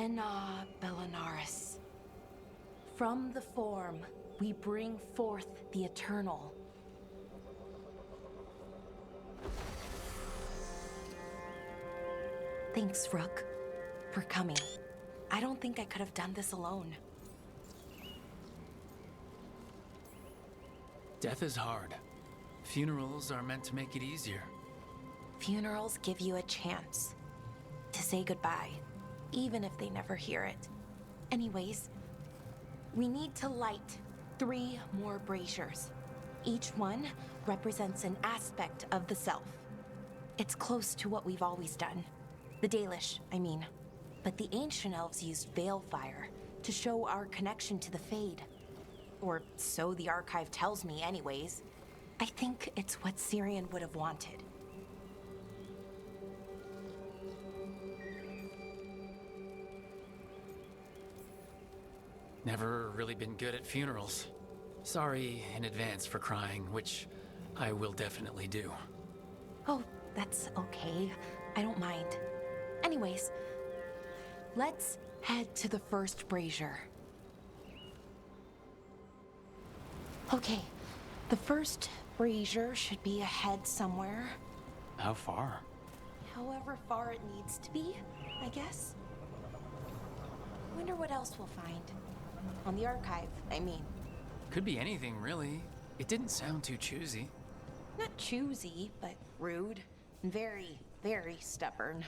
Vena Bellinaris. From the form, we bring forth the eternal. Thanks, Rook, for coming. I don't think I could have done this alone. Death is hard. Funerals are meant to make it easier. Funerals give you a chance to say goodbye, even if they never hear it. Anyways, we need to light 3 more braziers. Each one represents an aspect of the self. It's close to what we've always done. The Dalish, I mean. But the ancient elves used balefire to show our connection to the Fade. Or so the archive tells me anyways. I think it's what Syrian would have wanted. Never really been good at funerals. Sorry in advance for crying, which I will definitely do. Oh, that's okay. I don't mind. Anyways, let's head to the first brazier. Okay, the first brazier should be ahead somewhere. How far? However far it needs to be, I guess. Wonder what else we'll find. On the archive, I mean. Could be anything, really. It didn't sound too choosy. Not choosy, but rude. And very, very stubborn.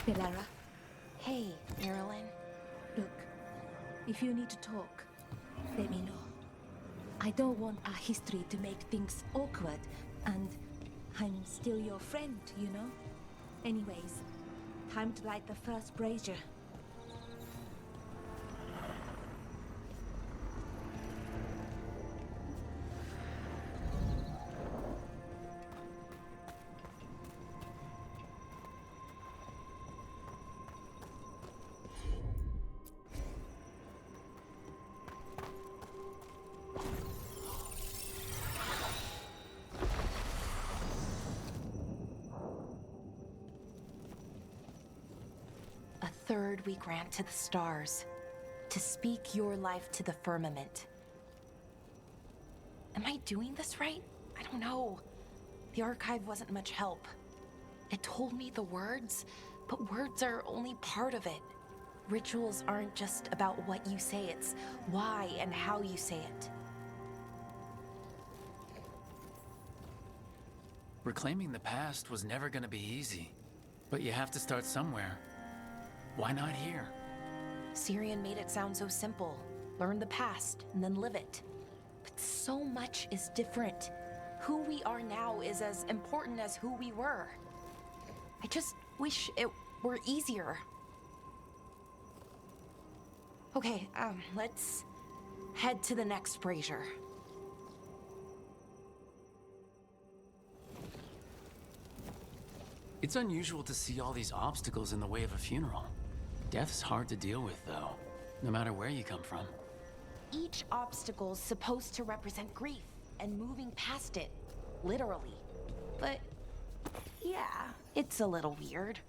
Belara, Hey, Marilyn. look, if you need to talk, let me know. I don't want our history to make things awkward, and I'm still your friend, you know? Anyways, time to light the first brazier. A third we grant to the stars, to speak your life to the firmament. Am I doing this right? I don't know. The archive wasn't much help. It told me the words, but words are only part of it. Rituals aren't just about what you say, it's why and how you say it. Reclaiming the past was never gonna be easy, but you have to start somewhere. Why not here? Syrian made it sound so simple. Learn the past and then live it. But so much is different. Who we are now is as important as who we were. I just wish it were easier. Okay, let's head to the next brazier. It's unusual to see all these obstacles in the way of a funeral. Death's hard to deal with, though, no matter where you come from. Each obstacle's supposed to represent grief. and moving past it, literally. But yeah, it's a little weird,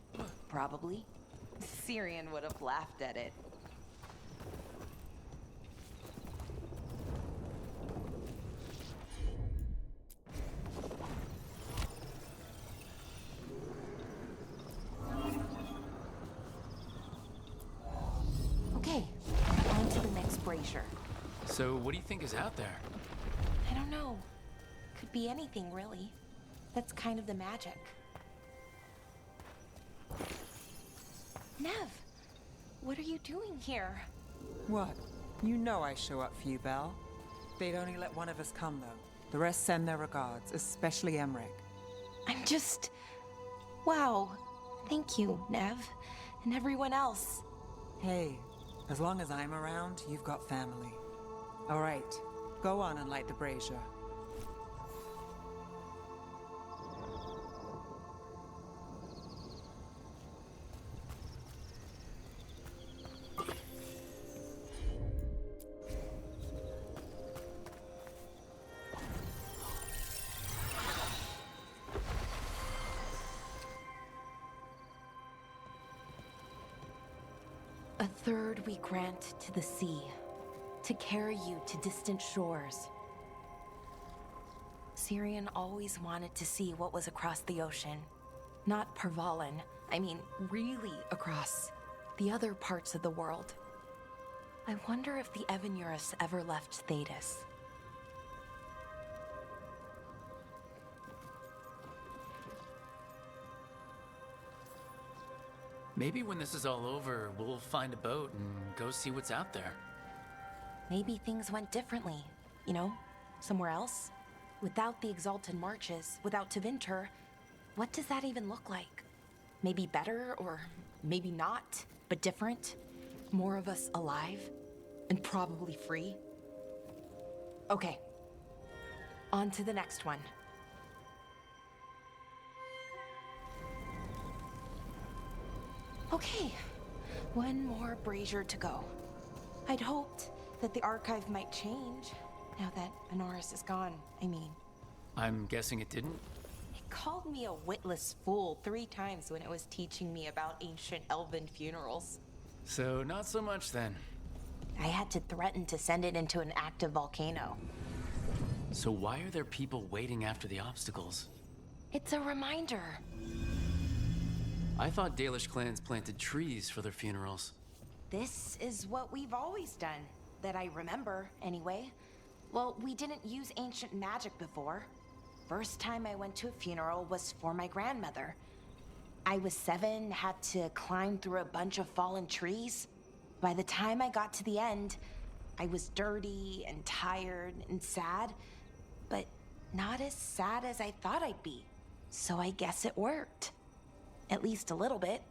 probably. Syrian would have laughed at it. Okay, on to the next brazier. So, what do you think is out there? I don't know. Could be anything, really. That's kind of the magic. Nev, what are you doing here? What? You know I show up for you, Belle. They'd only let one of us come, though. The rest send their regards, especially Emmerich. I'm just... Wow. Thank you, Nev. And everyone else. Hey, as long as I'm around, you've got family. All right, go on and light the brazier. A third we grant to the sea, to carry you to distant shores. Syrian always wanted to see what was across the ocean. Not Parvalan, I mean really across the other parts of the world. I wonder if the Evanurus ever left Thetis. Maybe when this is all over, we'll find a boat and go see what's out there. Maybe things went differently, you know, somewhere else. Without the Exalted Marches, without Tevinter, what does that even look like? Maybe better, or maybe not, but different? More of us alive, and probably free? Okay, on to the next one. Okay, one more brazier to go. I'd hoped that the archive might change, now that Anaris is gone, I mean. I'm guessing it didn't? It called me a witless fool 3 times when it was teaching me about ancient elven funerals. So, not so much then. I had to threaten to send it into an active volcano. So why are there people waiting after the obstacles? It's a reminder. I thought Dalish clans planted trees for their funerals. This is what we've always done, that I remember, anyway. Well, we didn't use ancient magic before. First time I went to a funeral was for my grandmother. I was 7, had to climb through a bunch of fallen trees. By the time I got to the end, I was dirty and tired and sad, but not as sad as I thought I'd be. So I guess it worked. At least a little bit.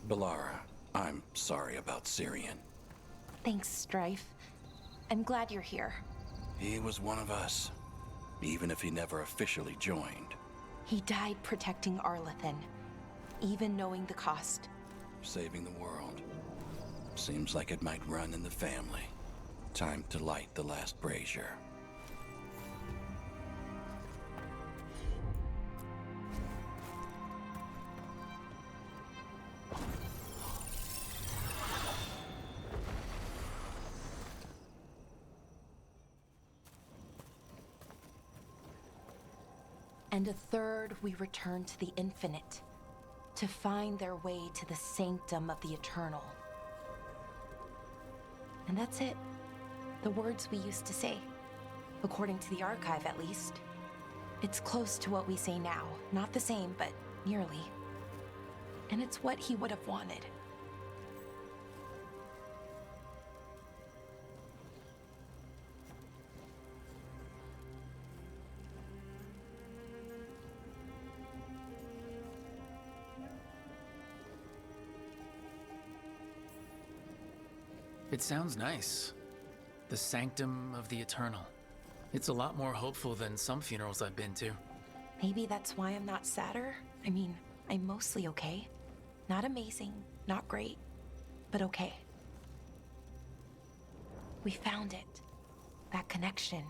Balara, I'm sorry about Syrian. Thanks, Strife. I'm glad you're here. He was one of us, even if he never officially joined. He died protecting Arlathan, even knowing the cost. Saving the world. Seems like it might run in the family. Time to light the last brazier. And a third we return to the infinite, to find their way to the sanctum of the eternal. And that's it. The words we used to say. According to the archive, at least. It's close to what we say now. Not the same, but nearly. And it's what he would have wanted. It sounds nice. The sanctum of the eternal. It's a lot more hopeful than some funerals I've been to. Maybe that's why I'm not sadder. I mean, I'm mostly okay. Not amazing, not great, but okay. We found it. that connection,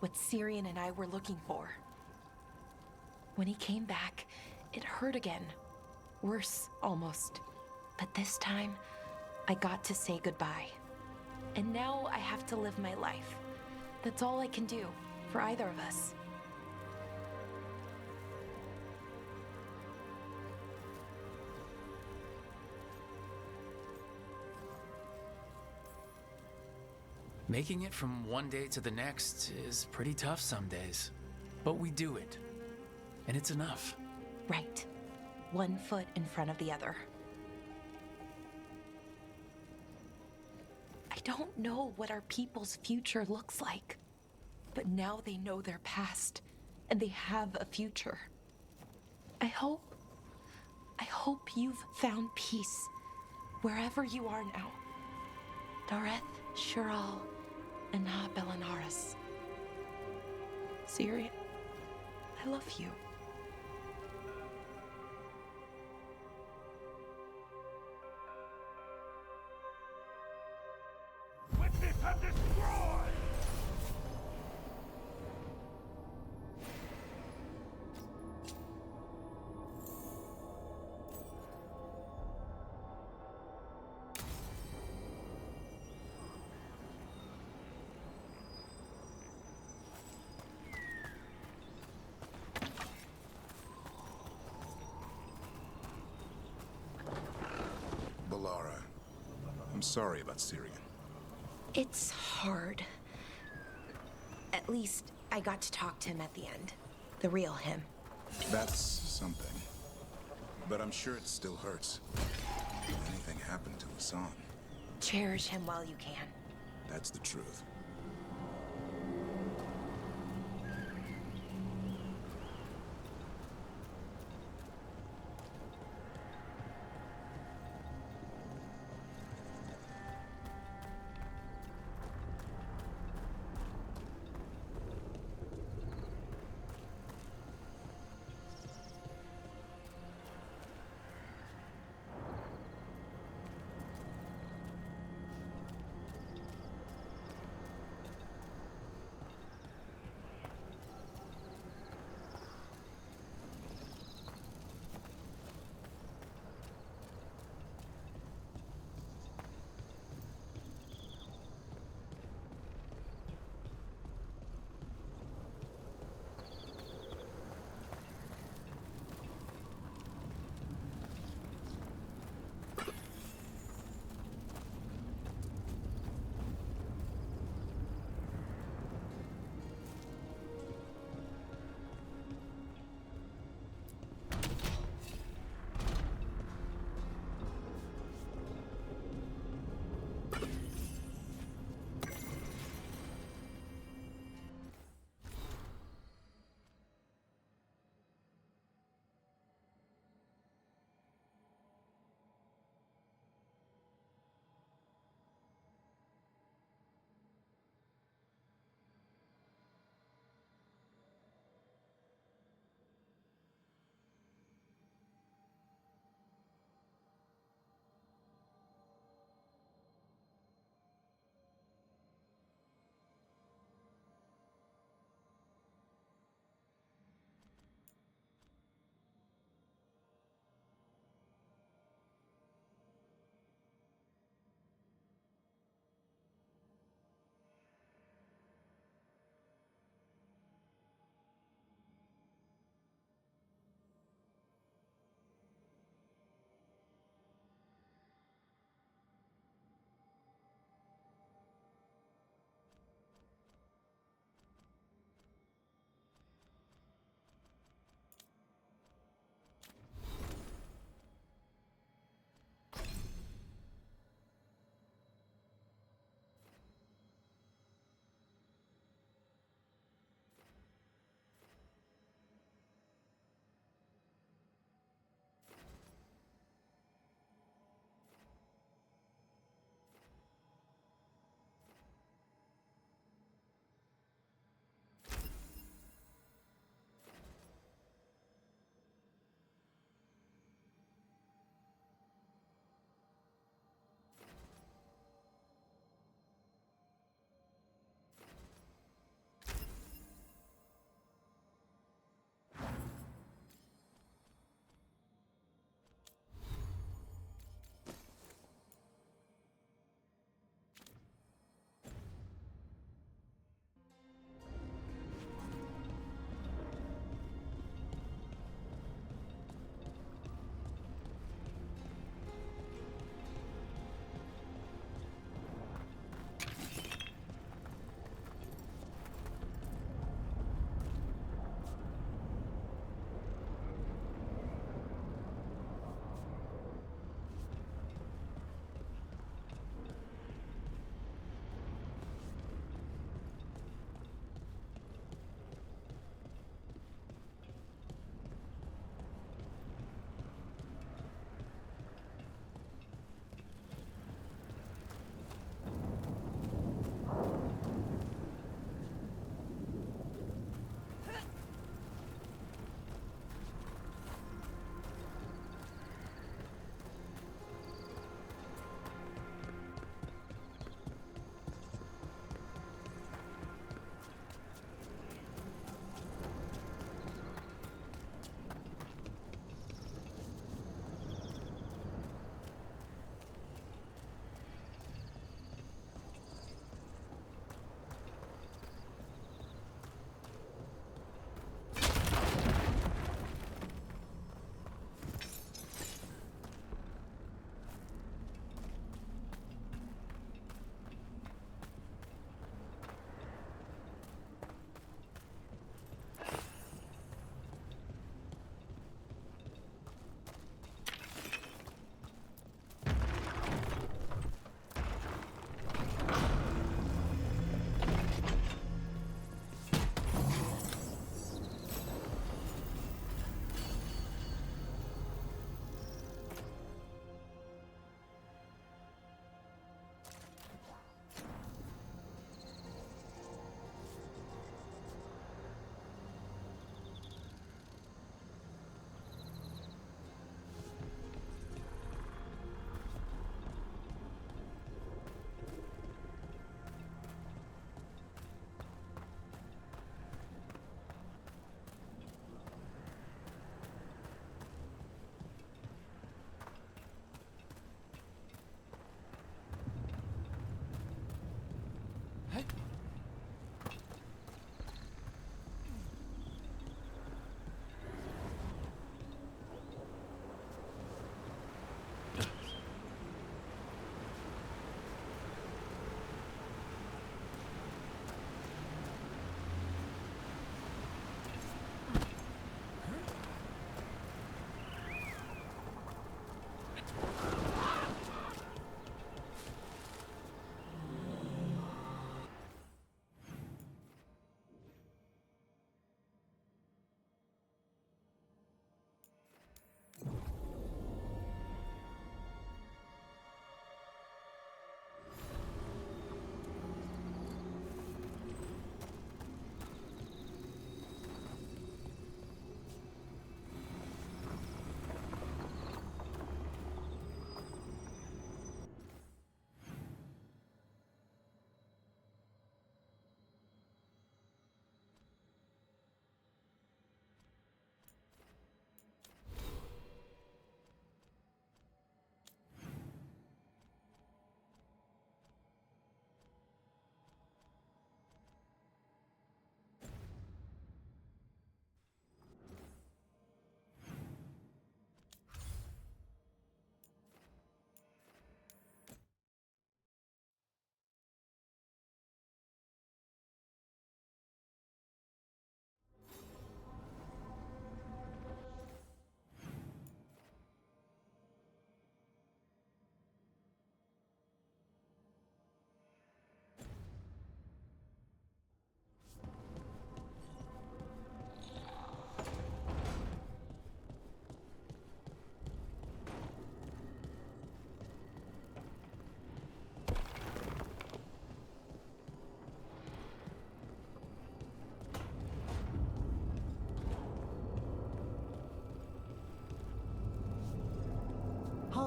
what Syrian and I were looking for. When he came back, it hurt again. Worse, almost. But this time, I got to say goodbye. And now I have to live my life. That's all I can do, for either of us. Making it from one day to the next is pretty tough some days. But we do it. And it's enough. Right. One foot in front of the other. I don't know what our people's future looks like. But now they know their past, and they have a future. I hope you've found peace wherever you are now. Dareth, Shural, and Na Belanaris. Syrian, I love you. Witness and destroy! Balara, I'm sorry about Syrian. It's hard. At least I got to talk to him at the end. The real him. That's something. But I'm sure it still hurts. If anything happened to Hassan, Cherish him while you can. that's the truth.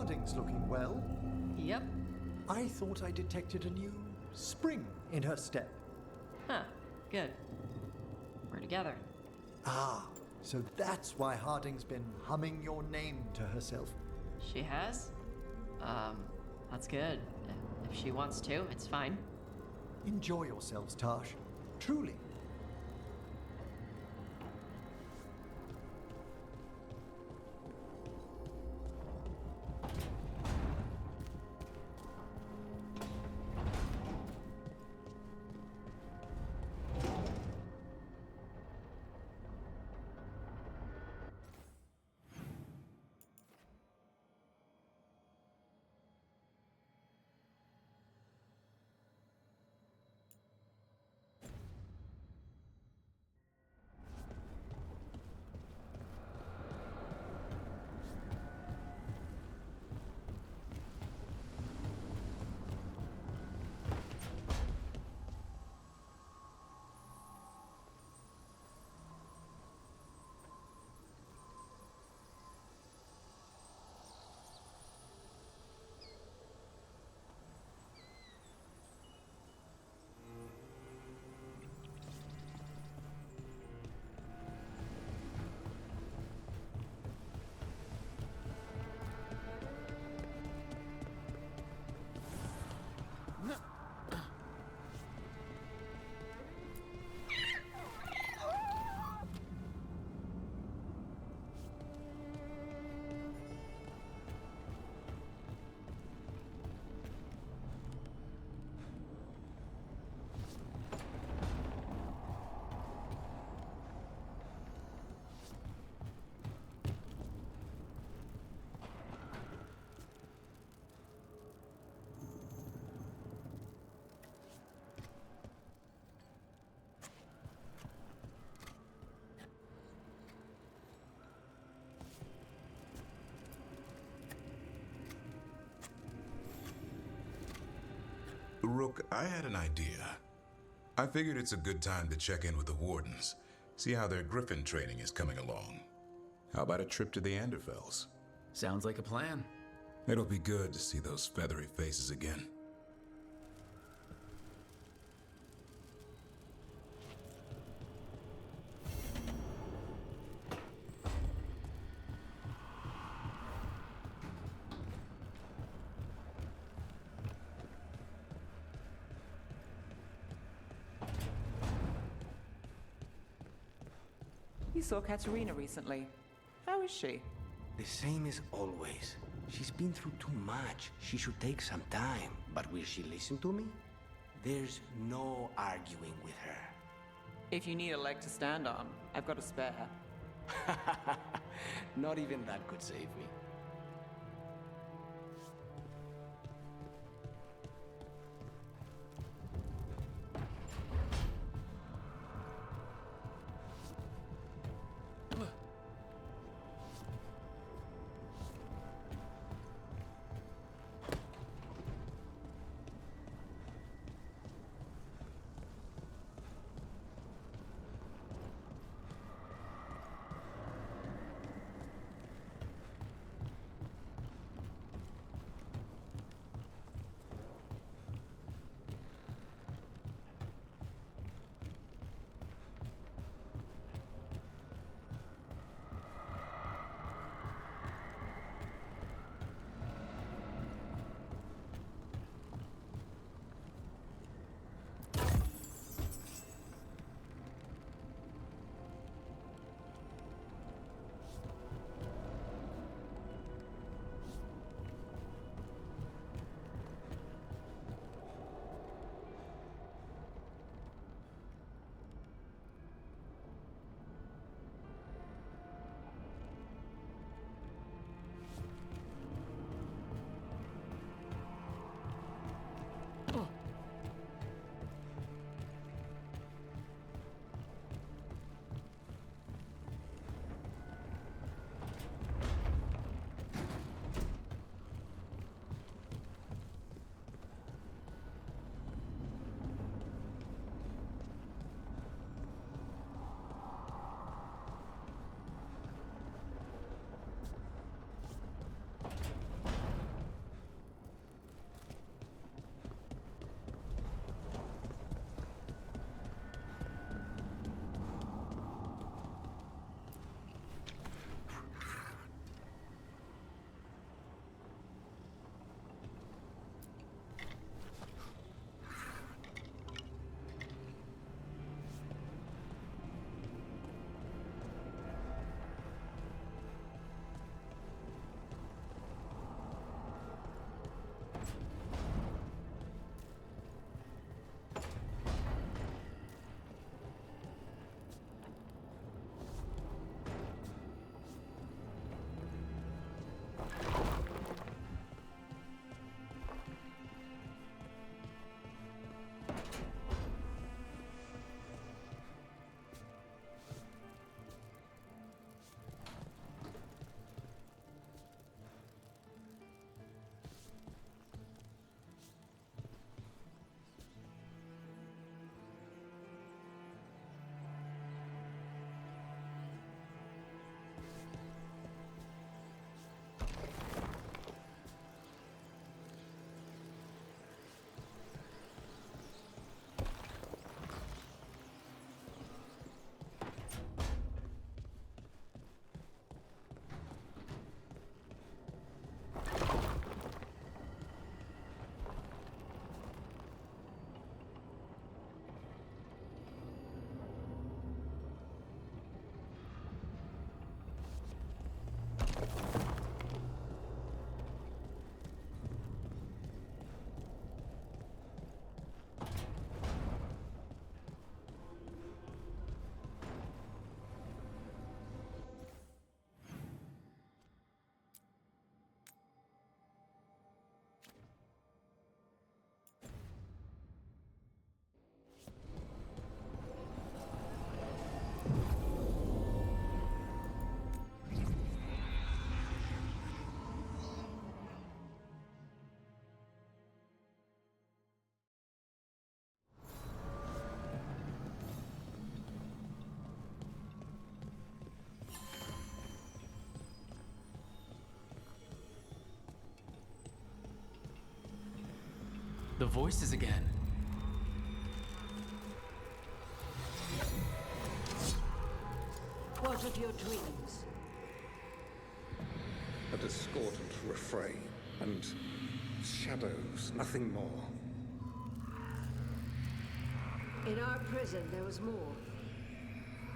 Harding's looking well. Yep. I thought I detected a new spring in her step. Huh. Good. We're together. Ah, so that's why Harding's been humming your name to herself. She has? That's good. If she wants to, it's fine. Enjoy yourselves, Tash. Truly. Rook, I had an idea. I figured it's a good time to check in with the wardens, see how their griffin training is coming along. How about a trip to the Anderfells? Sounds like a plan. It'll be good to see those feathery faces again. You saw Katerina recently. How is she? The same as always. She's been through too much. She should take some time. But will she listen to me? There's no arguing with her. If you need a leg to stand on, I've got a spare. Not even that could save me. The voices again. What of your dreams? A discordant refrain and shadows, nothing more. In our prison, there was more.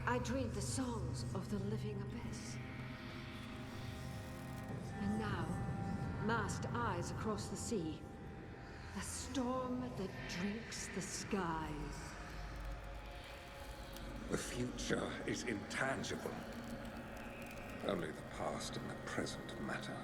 I dreamed the songs of the living abyss. And now, masked eyes across the sea. A storm that drinks the skies. The future is intangible. Only the past and the present matter.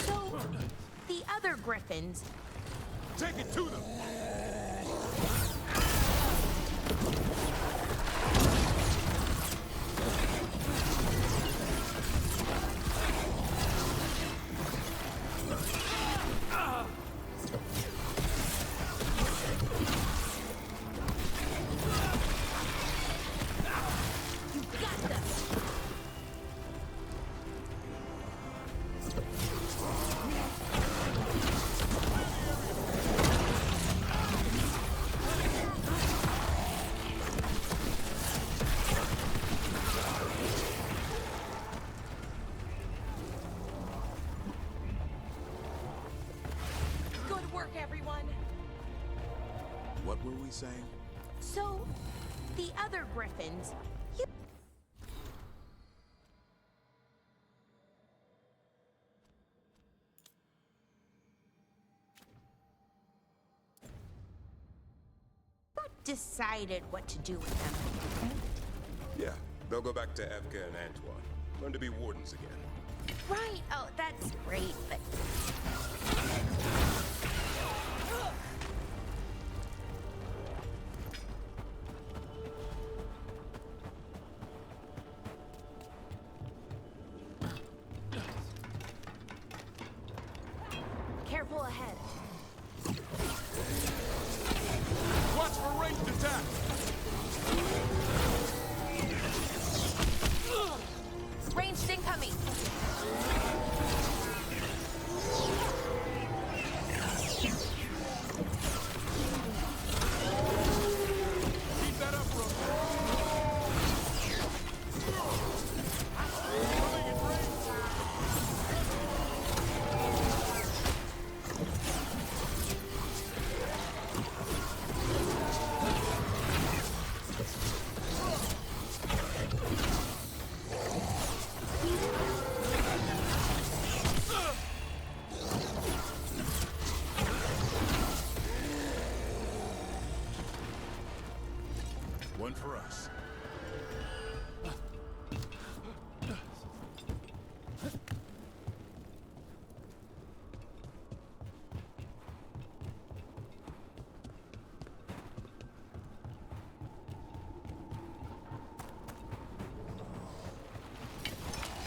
So, the other griffins... Take it to them! What were we saying? So, the other griffins... You... decided what to do with them, right? Yeah, they'll go back to Evka and Antoine. Learn to be wardens again. Right, oh, that's great, but... Careful ahead. Watch for ranged attack! Ranged incoming! Keep that up, bro! One for us.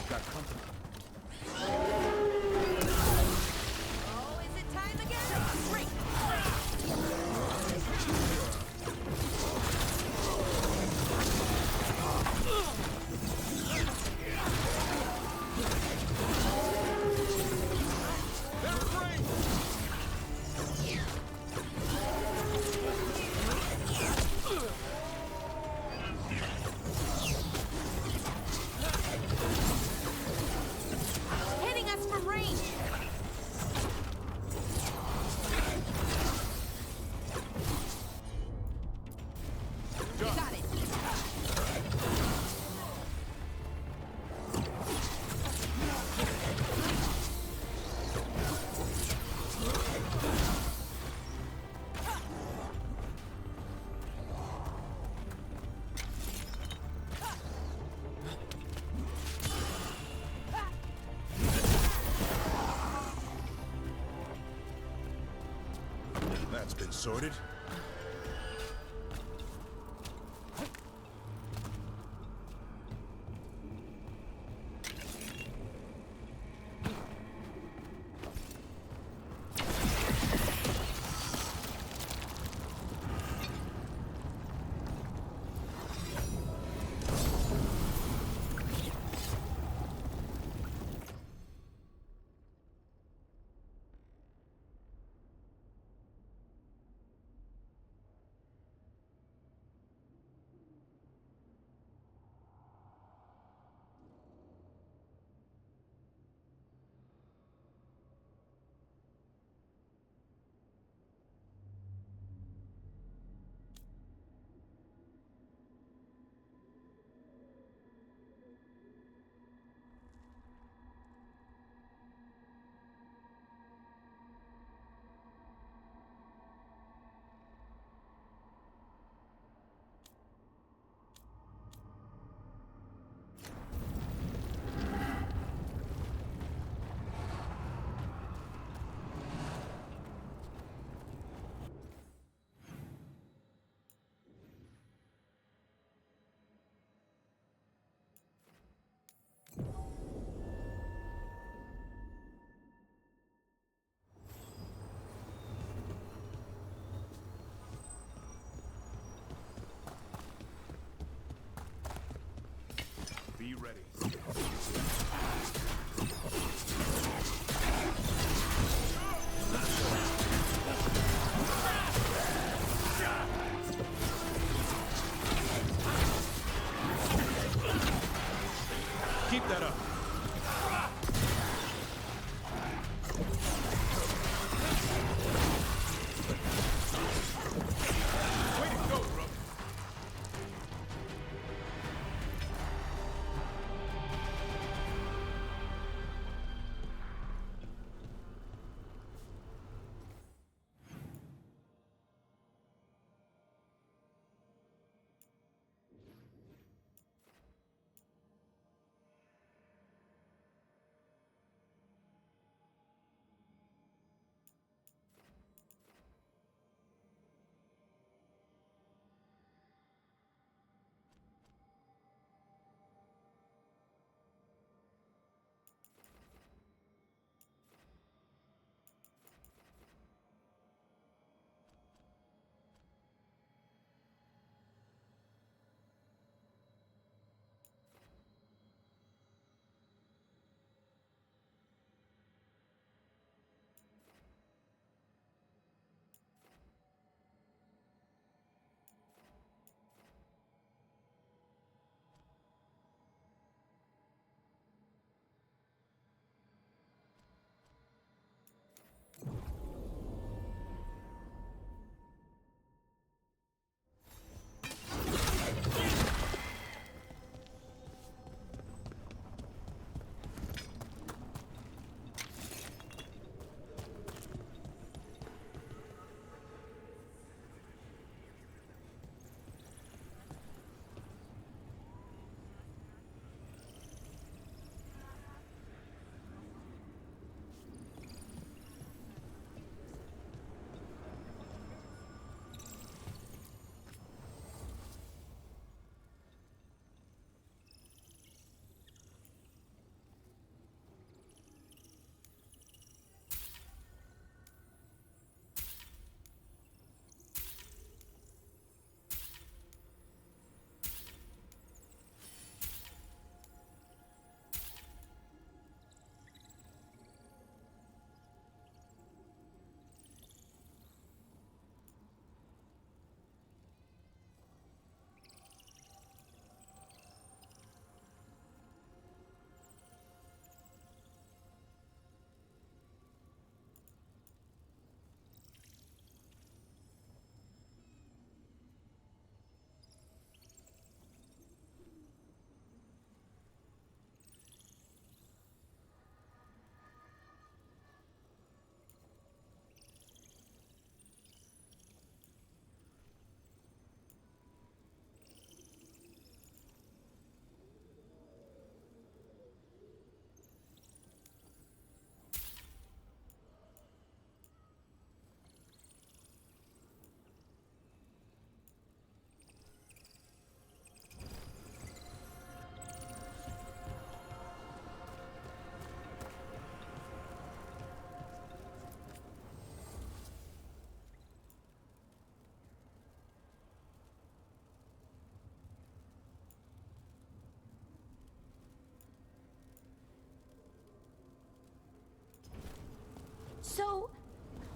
Got company. Oh, is it time again? Great! Sorted?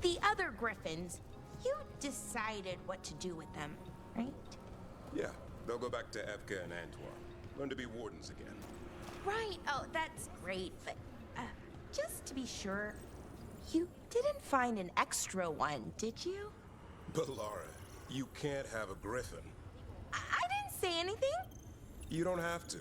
The other griffins, you decided what to do with them, right? Yeah, they'll go back to Evka and Antoine. Learn to be wardens again. Right, oh, that's great, but just to be sure, you didn't find an extra one, did you? But Lara, you can't have a griffin. I didn't say anything. You don't have to.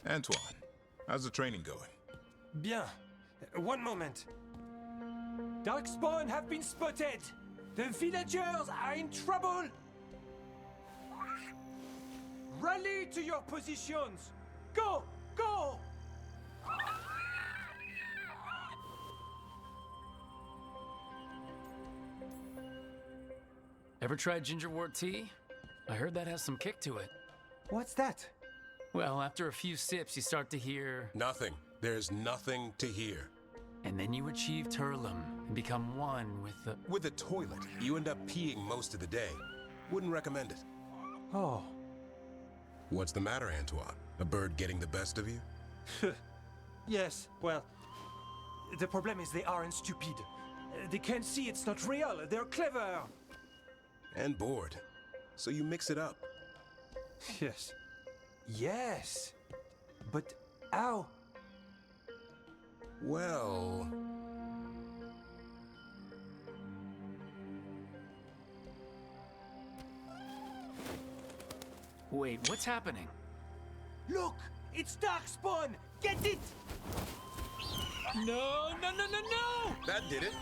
Antoine, how's the training going? Bien. One moment. Darkspawn have been spotted. The villagers are in trouble. Rally to your positions. Go! Go! Ever tried gingerwort tea? I heard that has some kick to it. What's that? Well, after a few sips, you start to hear... Nothing. There's nothing to hear. And then you achieve Turlum and become one with the... With the toilet, you end up peeing most of the day. Wouldn't recommend it. Oh. What's the matter, Antoine? A bird getting the best of you? Yes, well, the problem is they aren't stupid. They can't see it's not real. They're clever. And bored. So you mix it up. Yes. Yes. But how? Well... Wait, what's happening? Look! It's Darkspawn! Get it! No, no, no, no, no! That did it.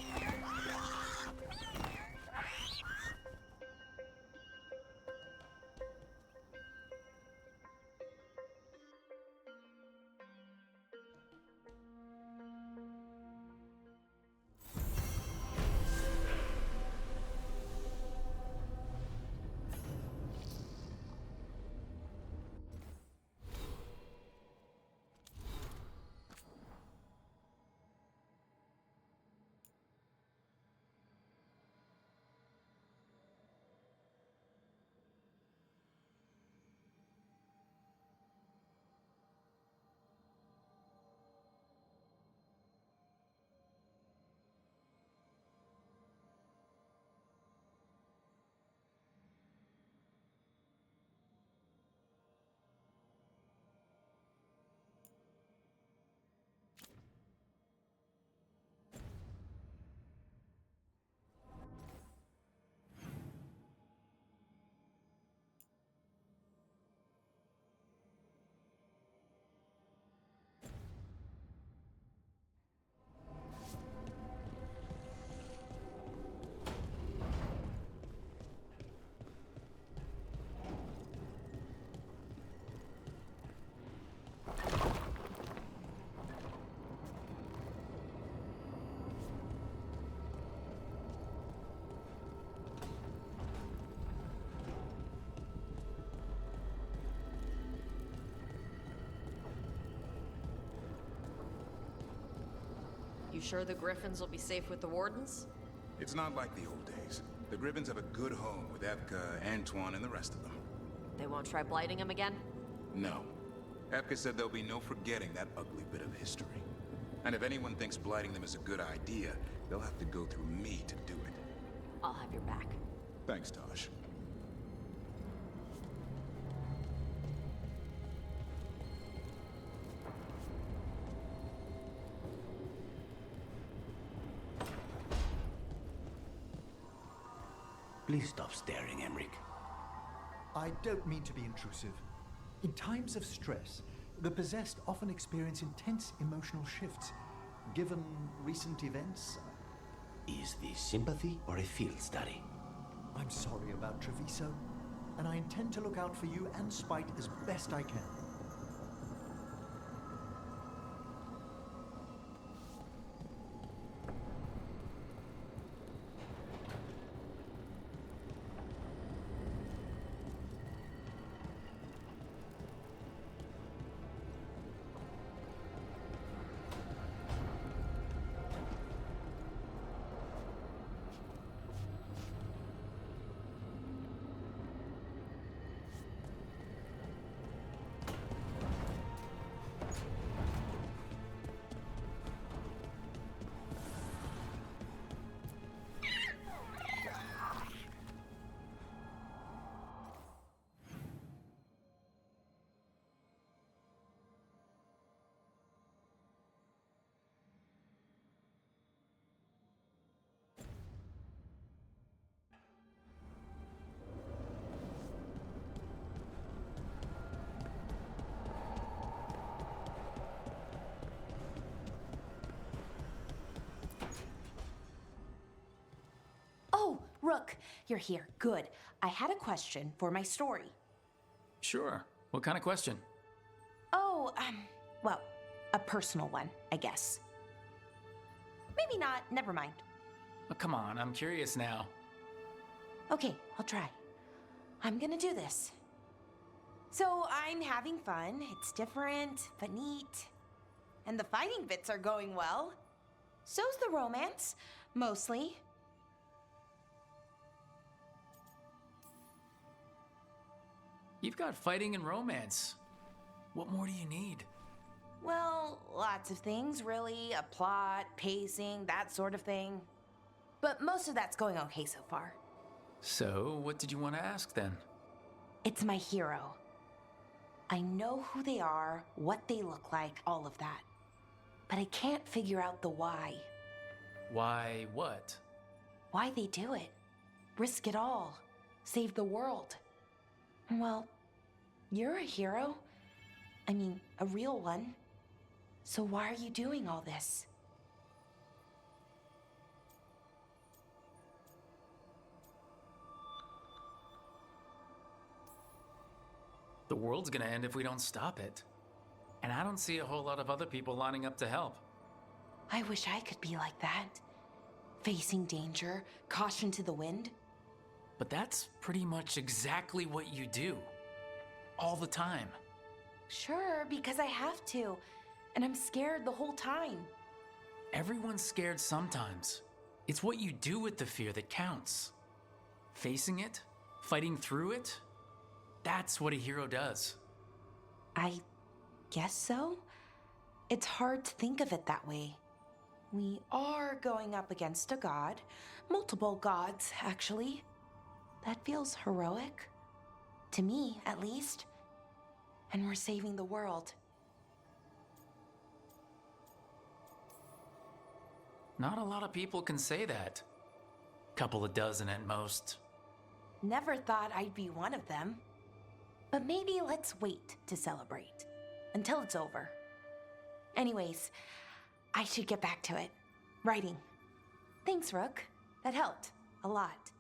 You sure the Griffins will be safe with the Wardens? It's not like the old days. The Griffins have a good home with Evka, Antoine, and the rest of them. They won't try blighting him again? No. Evka said there'll be no forgetting that ugly bit of history. And if anyone thinks blighting them is a good idea, they'll have to go through me to do it. I'll have your back. Thanks, Tosh. Please stop staring, Emmerich. I don't mean to be intrusive. In times of stress, the possessed often experience intense emotional shifts. Given recent events, Is this sympathy or a field study? I'm sorry about Treviso, and I intend to look out for you and Spite as best I can. Oh, Rook, you're here. Good. I had a question for my story. Sure. What kind of question? Oh, well, a personal one, I guess. Maybe not. Never mind. Oh, come on, I'm curious now. Okay, I'll try. I'm gonna do this. So I'm having fun. It's different, but neat. And the fighting bits are going well. So's the romance, mostly. You've got fighting and romance. What more do you need? Well, lots of things, really. A plot, pacing, that sort of thing. But most of that's going okay so far. So, what did you want to ask then? It's my hero. I know who they are, what they look like, all of that. But I can't figure out the why. Why what? Why they do it. Risk it all. Save the world. Well, you're a hero. I mean, a real one. So why are you doing all this? The world's gonna end if we don't stop it. And I don't see a whole lot of other people lining up to help. I wish I could be like that. Facing danger, caution to the wind. But that's pretty much exactly what you do. All the time. Sure, because I have to. And I'm scared the whole time. Everyone's scared sometimes. It's what you do with the fear that counts. Facing it, fighting through it, that's what a hero does. I guess so. It's hard to think of it that way. We are going up against a god. Multiple gods, actually. That feels heroic. To me, at least. And we're saving the world. Not a lot of people can say that. Couple of dozen at most. Never thought I'd be one of them. But maybe let's wait to celebrate. Until it's over. Anyways, I should get back to it. Writing. Thanks, Rook. That helped. A lot.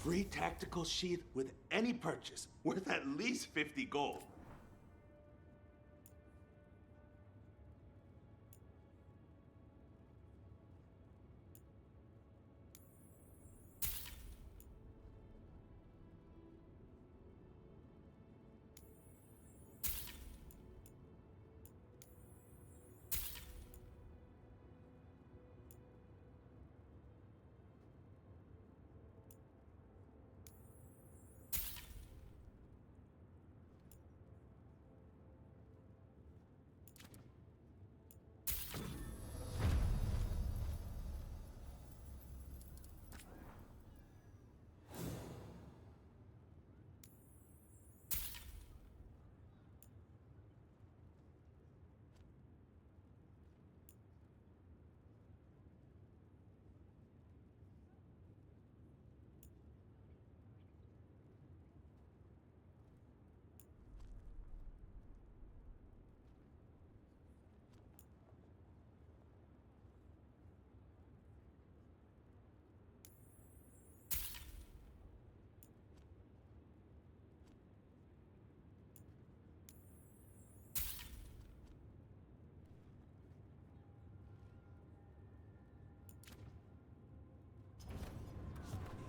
Free tactical sheath with any purchase, worth at least 50 gold.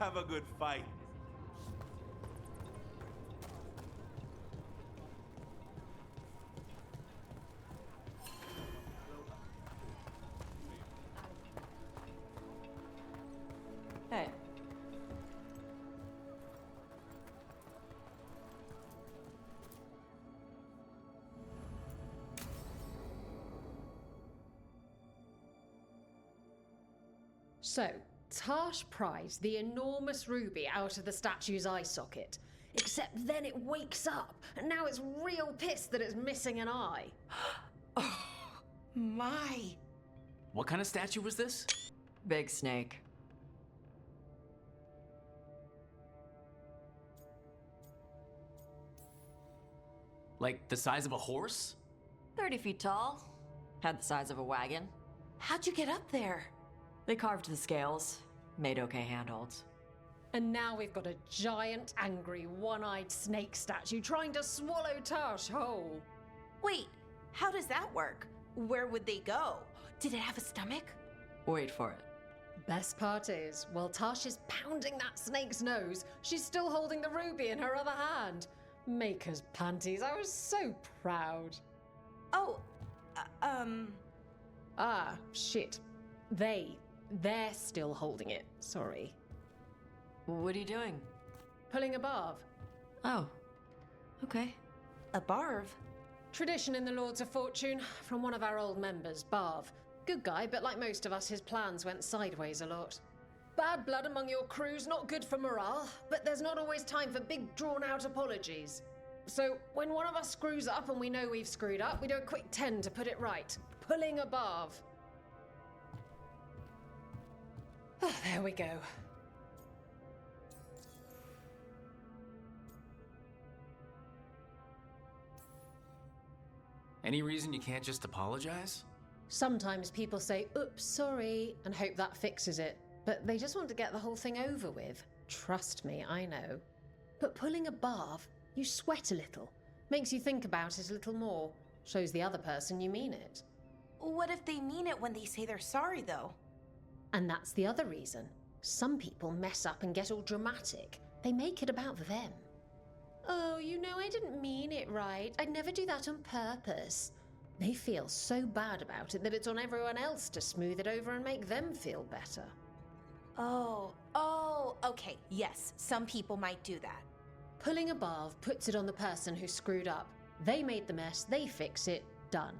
have a good fight. Hey. So, Tash pries the enormous ruby out of the statue's eye socket. Except then it wakes up, and now it's real pissed that it's missing an eye. Oh, my. What kind of statue was this? Big snake. Like the size of a horse? 30 feet tall. Had the size of a wagon. How'd you get up there? They carved the scales. Made okay handholds. And now we've got a giant, angry, one-eyed snake statue trying to swallow Tash whole. Wait, how does that work? Where would they go? Did it have a stomach? Wait for it. Best part is, while Tash is pounding that snake's nose, she's still holding the ruby in her other hand. Maker's panties, I was so proud. Oh, Ah, shit. They're still holding it, sorry. What are you doing? Pulling a barv. Oh, okay. A barv? Tradition in the Lords of Fortune, from one of our old members, Barv. Good guy, but like most of us, his plans went sideways a lot. Bad blood among your crew's not good for morale, but there's not always time for big, drawn-out apologies. So, when one of us screws up and we know we've screwed up, we do a quick 10 to put it right. Pulling a barv. Oh, there we go. Any reason you can't just apologize? Sometimes people say, oops, sorry, and hope that fixes it. But they just want to get the whole thing over with. Trust me, I know. But pulling a barv, you sweat a little. Makes you think about it a little more. Shows the other person you mean it. What if they mean it when they say they're sorry, though? And that's the other reason. Some people mess up and get all dramatic. They make it about them. Oh, you know, I didn't mean it right. I'd never do that on purpose. They feel so bad about it that it's on everyone else to smooth it over and make them feel better. Oh, okay. Yes, some people might do that. Pulling a barv puts it on the person who screwed up. They made the mess, they fix it, done.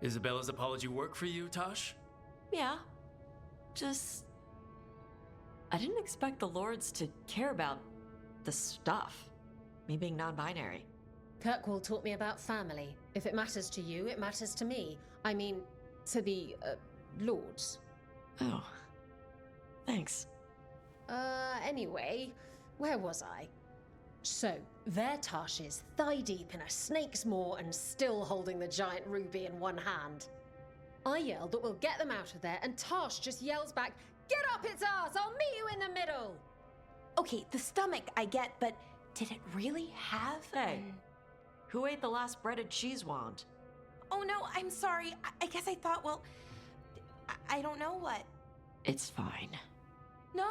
Isabella's apology work for you, Tosh? Yeah. Just... I didn't expect the Lords to care about the stuff. Me being non-binary. Kirkwall taught me about family. If it matters to you, it matters to me. I mean, to the, Lords. Oh. Thanks. Anyway, where was I? So, there Tash is, thigh-deep in a snake's maw and still holding the giant ruby in one hand. I yelled that we'll get them out of there, and Tash just yells back, "Get up its ass! I'll meet you in the middle!" Okay, the stomach I get, but did it really have... Hey, who ate the last breaded cheese wand? Oh no, I'm sorry. I guess I thought, well... I don't know what. It's fine. No!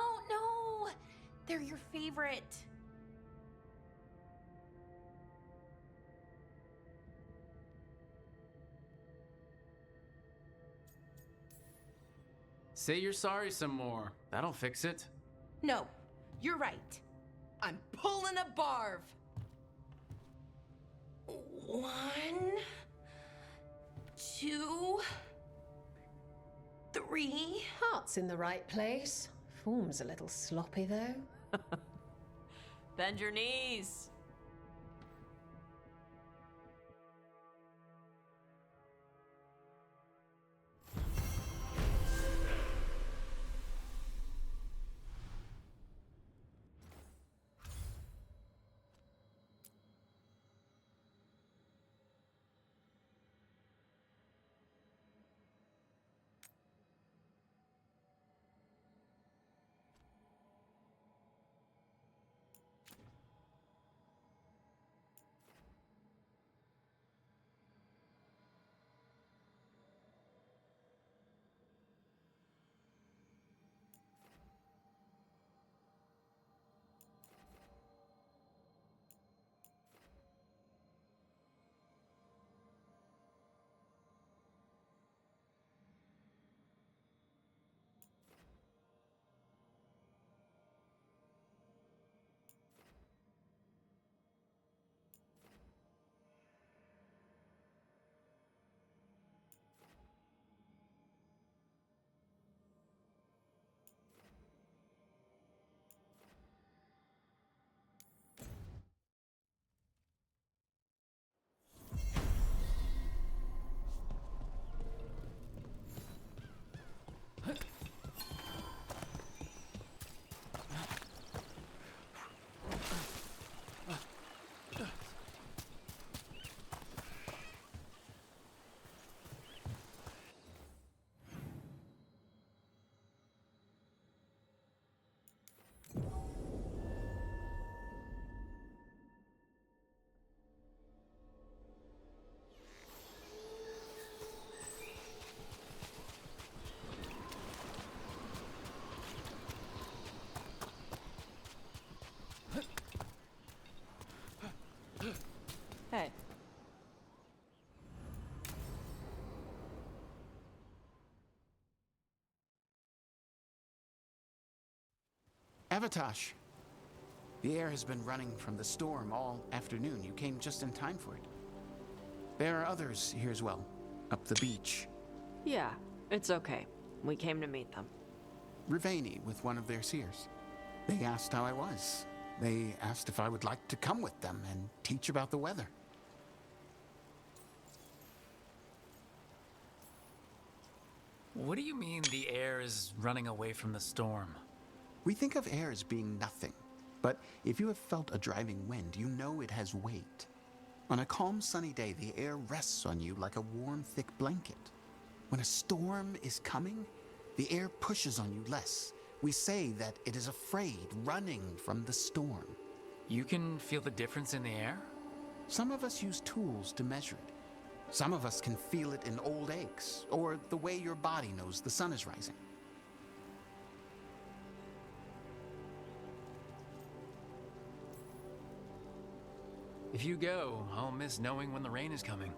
They're your favorite. Say you're sorry some more. That'll fix it. No, you're right. I'm pulling a barv. 1, 2, 3. Heart's in the right place. Form's a little sloppy, though. Bend your knees. Avatosh. The air has been running from the storm all afternoon. You came just in time for it. There are others here as well, up the beach. Yeah, it's okay. We came to meet them. Rivani with one of their seers. They asked how I was. They asked if I would like to come with them and teach about the weather. What do you mean the air is running away from the storm? We think of air as being nothing. But if you have felt a driving wind, you know it has weight. On a calm, sunny day, the air rests on you like a warm, thick blanket. When a storm is coming, the air pushes on you less. We say that it is afraid, running from the storm. You can feel the difference in the air? Some of us use tools to measure it. Some of us can feel it in old aches, or the way your body knows the sun is rising. If you go, I'll miss knowing when the rain is coming.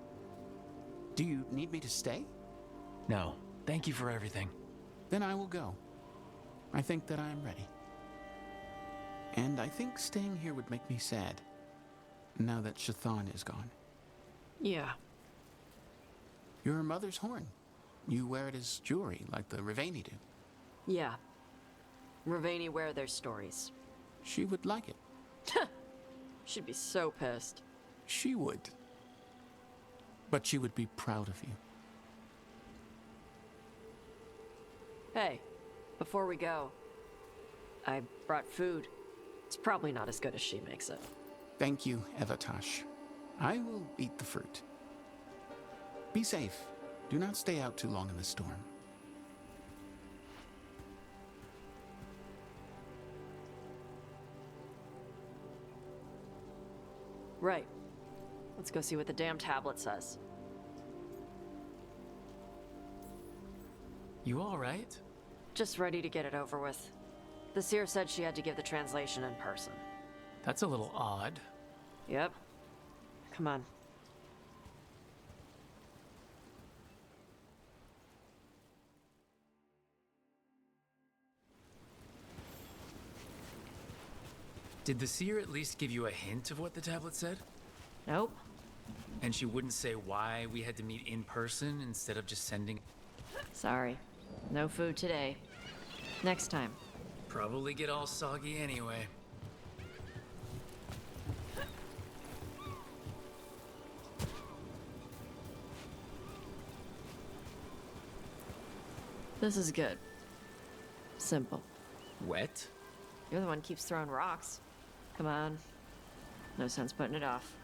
Do you need me to stay? No, thank you for everything. Then I will go. I think that I am ready. And I think staying here would make me sad, now that Shathan is gone. Yeah. Your mother's horn. You wear it as jewelry, like the Rivani do. Yeah. Rivani wear their stories. She would like it. She'd be so pissed. She would. But she would be proud of you. Hey, before we go, I brought food. It's probably not as good as she makes it. Thank you, Avatosh. I will eat the fruit. Be safe. Do not stay out too long in the storm. Right. Let's go see what the damn tablet says. You all right? Just ready to get it over with. The seer said she had to give the translation in person. That's a little odd. Yep. Come on. Did the seer at least give you a hint of what the tablet said? Nope. And she wouldn't say why we had to meet in person instead of just sending... Sorry. No food today. Next time. Probably get all soggy anyway. This is good. Simple. Wet? You're the one who keeps throwing rocks. Come on. No sense putting it off.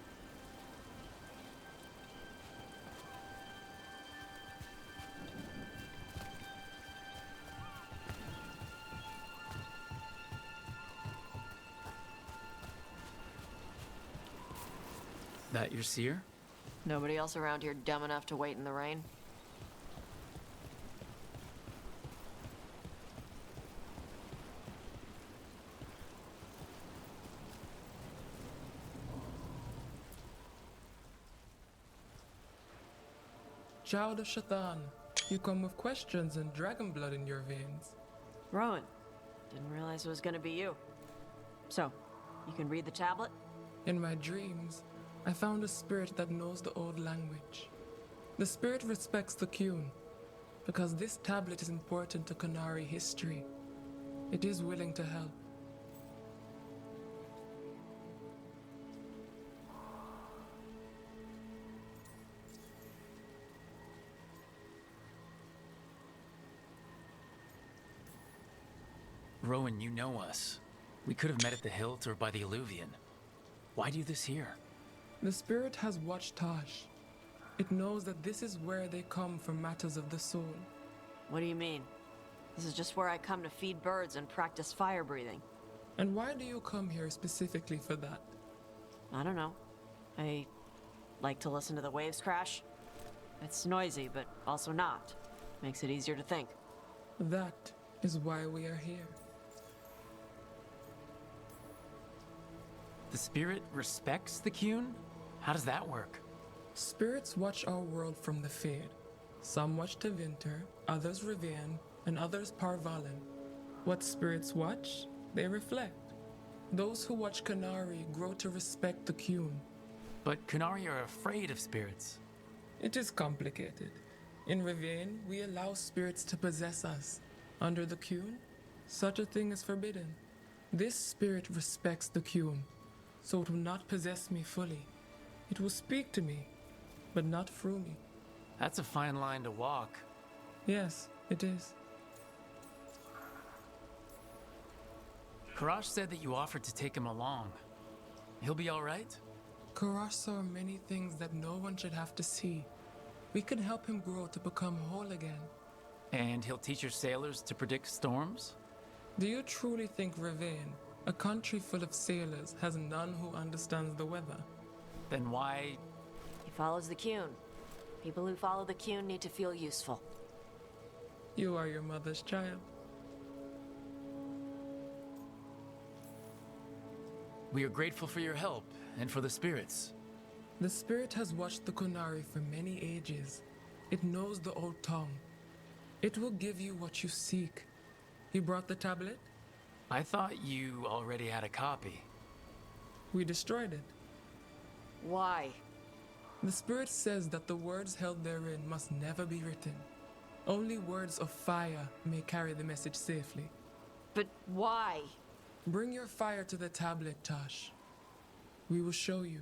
That your seer? Nobody else around here dumb enough to wait in the rain? Child of Shathan, you come with questions and dragon blood in your veins. Rowan, didn't realize it was gonna be you. So, you can read the tablet? In my dreams, I found a spirit that knows the old language. The spirit respects the Qun, because this tablet is important to Qunari history. It is willing to help. Rowan, you know us. We could have met at the hilt or by the alluvion. Why do this here? The spirit has watched Taj. It knows that this is where they come for matters of the soul. What do you mean? This is just where I come to feed birds and practice fire breathing. And why do you come here specifically for that? I don't know. I like to listen to the waves crash. It's noisy, but also not. Makes it easier to think. That is why we are here. The spirit respects the Qun? How does that work? Spirits watch our world from the Fade. Some watch Tevinter, others Rivian, and others Parvalen. What spirits watch They reflect. Those who watch Kunari grow to respect the Kyun. But Kunari are afraid of spirits. It is complicated. In Ravine, we allow spirits to possess us. Under the Kyun, such a thing is forbidden. This spirit respects the Kyun, so it will not possess me fully. It will speak to me, but not through me. That's a fine line to walk. Yes, it is. Karash said that you offered to take him along. He'll be all right? Karash saw many things that no one should have to see. We can help him grow to become whole again. And he'll teach your sailors to predict storms? Do you truly think Ravine, a country full of sailors, has none who understands the weather? Then why? He follows the Kyun. People who follow the Kyun need to feel useful. You are your mother's child. We are grateful for your help and for the spirits. The spirit has watched the Kunari for many ages. It knows the old tongue. It will give you what you seek. You brought the tablet? I thought you already had a copy. We destroyed it. Why? The spirit says that the words held therein must never be written. Only words of fire may carry the message safely. But why? Bring your fire to the tablet, Tosh. We will show you.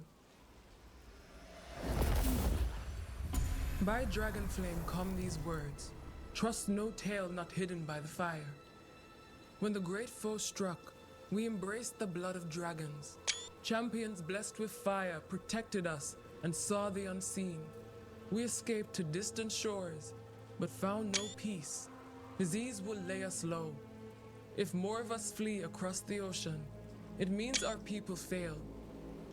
By dragon flame come these words. Trust no tale not hidden by the fire. When the great foe struck, we embraced the blood of dragons. Champions blessed with fire protected us and saw the unseen. We escaped to distant shores, but found no peace. Disease will lay us low. If more of us flee across the ocean, it means our people failed.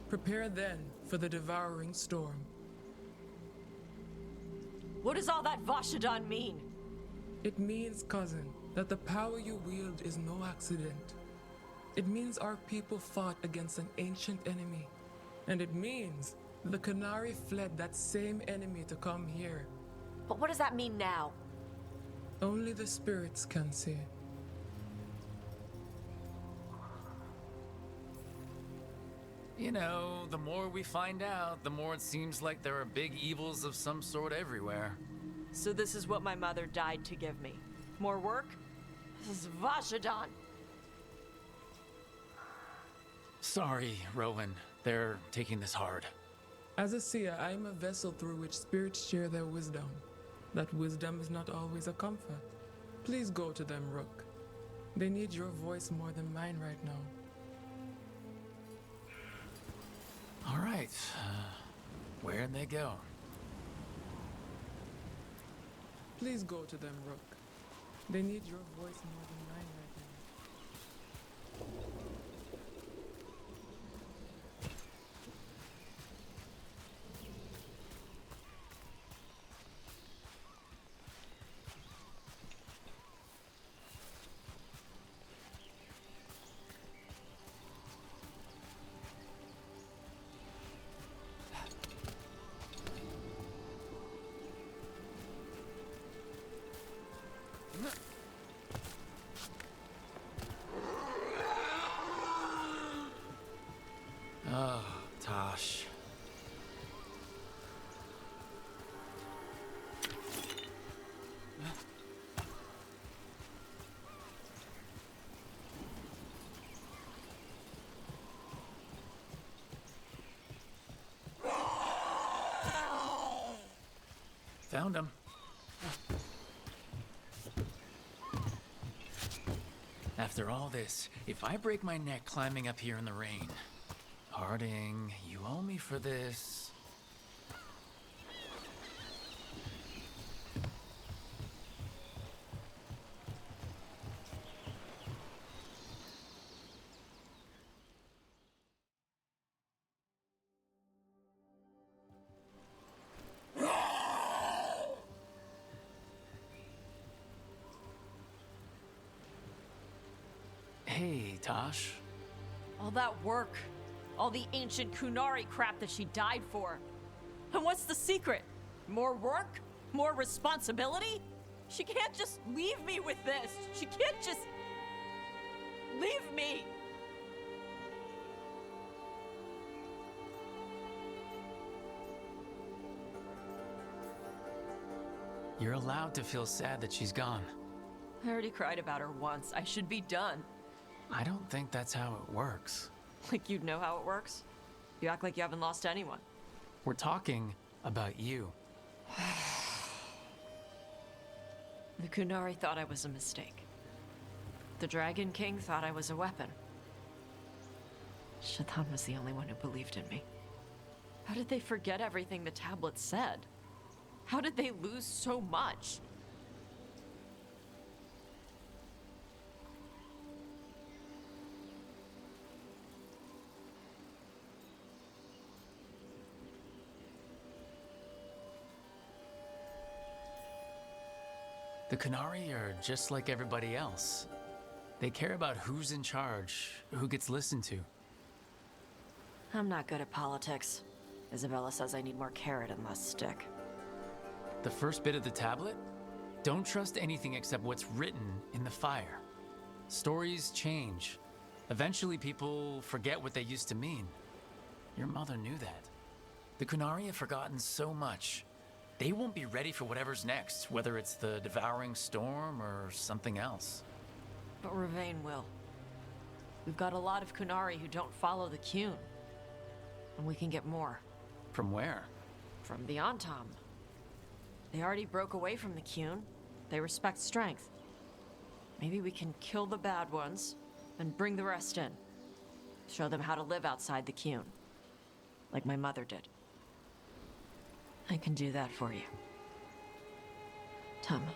Prepare then for the devouring storm. What does all that Vashadan mean? It means, cousin, that the power you wield is no accident. It means our people fought against an ancient enemy. And it means the Kunari fled that same enemy to come here. But what does that mean now? Only the spirits can say. You know, the more we find out, the more it seems like there are big evils of some sort everywhere. So this is what my mother died to give me. More work? This is Vashadan. Sorry, Rowan. They're taking this hard. As a seer, I am a vessel through which spirits share their wisdom. That wisdom is not always a comfort. Please go to them, Rook. They need your voice more than mine right now. All right. Where'd they go? Please go to them, Rook. They need your voice more than mine right now. Oh, Tosh. Found him. After all this, if I break my neck climbing up here in the rain, Harding, you owe me for this. Hey, Tosh. All that work. All the ancient Kunari crap that she died for. And what's the secret? More work? More responsibility? She can't just leave me with this. She can't just... Leave me! You're allowed to feel sad that she's gone. I already cried about her once. I should be done. I don't think that's how it works. Like you'd know how it works? You act like you haven't lost anyone. We're talking about you. The Kunari thought I was a mistake. The Dragon King thought I was a weapon. Shaitan was the only one who believed in me. How did they forget everything the tablet said? How did they lose so much? The Kunari are just like everybody else. They care about who's in charge, who gets listened to. I'm not good at politics. Isabella says I need more carrot and less stick. The first bit of the tablet? Don't trust anything except what's written in the fire. Stories change. Eventually people forget what they used to mean. Your mother knew that. The Kunari have forgotten so much. They won't be ready for whatever's next, whether it's the devouring storm or something else. But Ravain will. We've got a lot of Kunari who don't follow the Qun. And we can get more. From where? From the Antam. They already broke away from the Qun. They respect strength. Maybe we can kill the bad ones and bring the rest in. Show them how to live outside the Qun. Like my mother did. I can do that for you. Tama.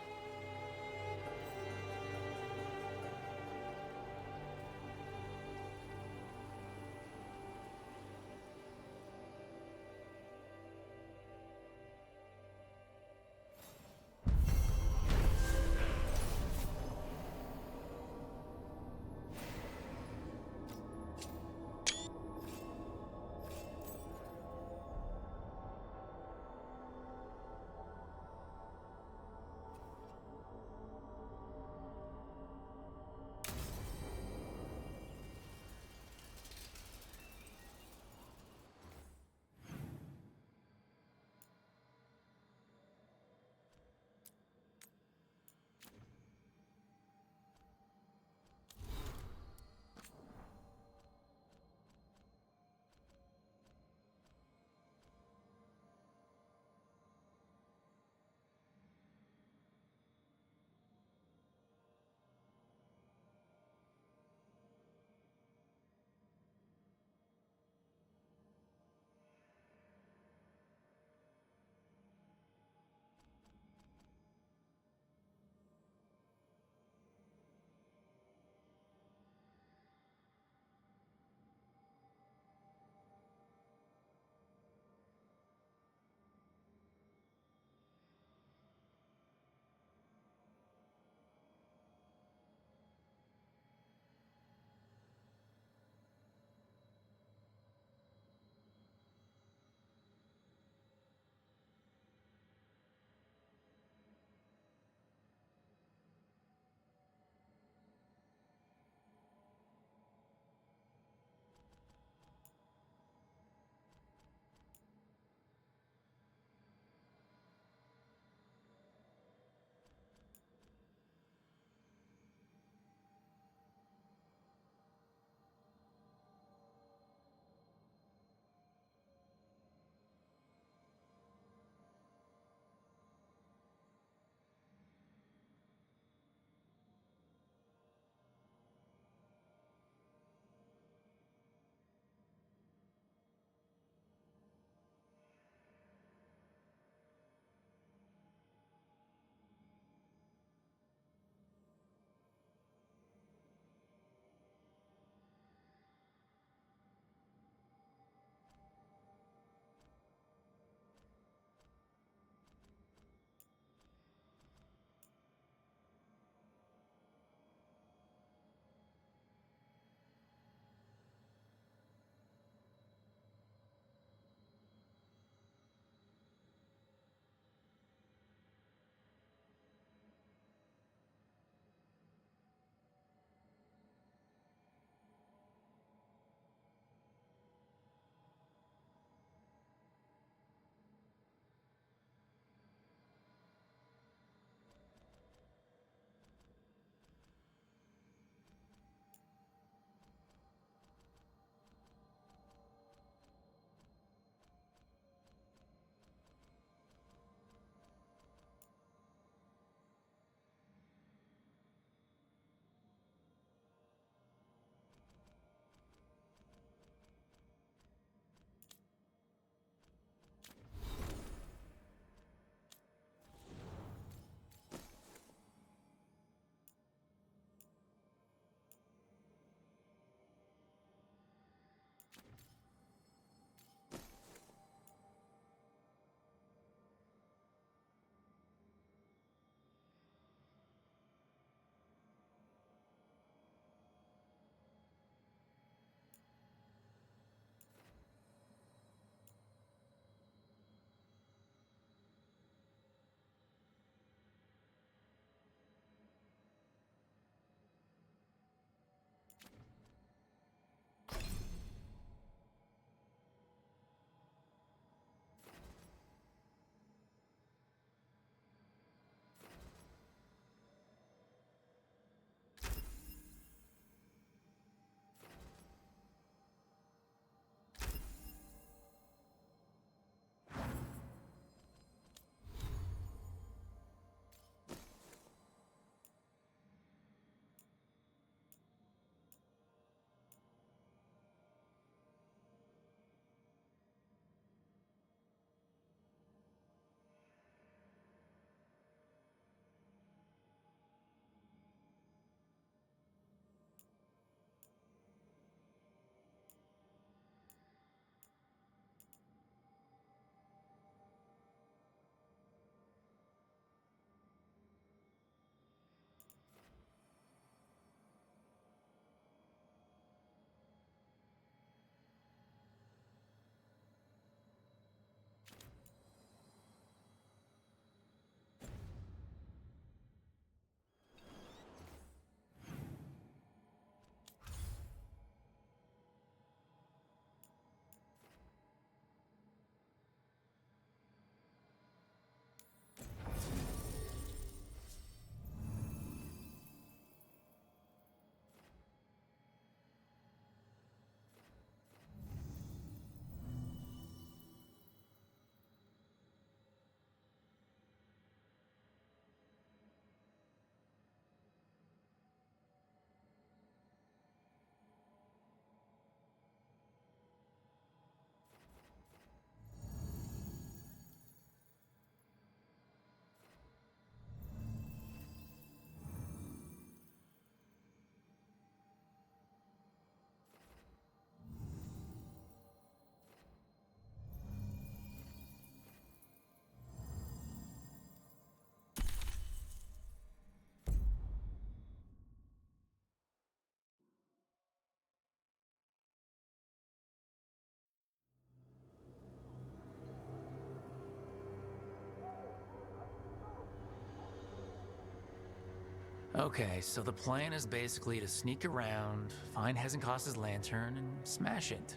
Okay, so the plan is basically to sneak around, find Hezenkos's lantern, and smash it.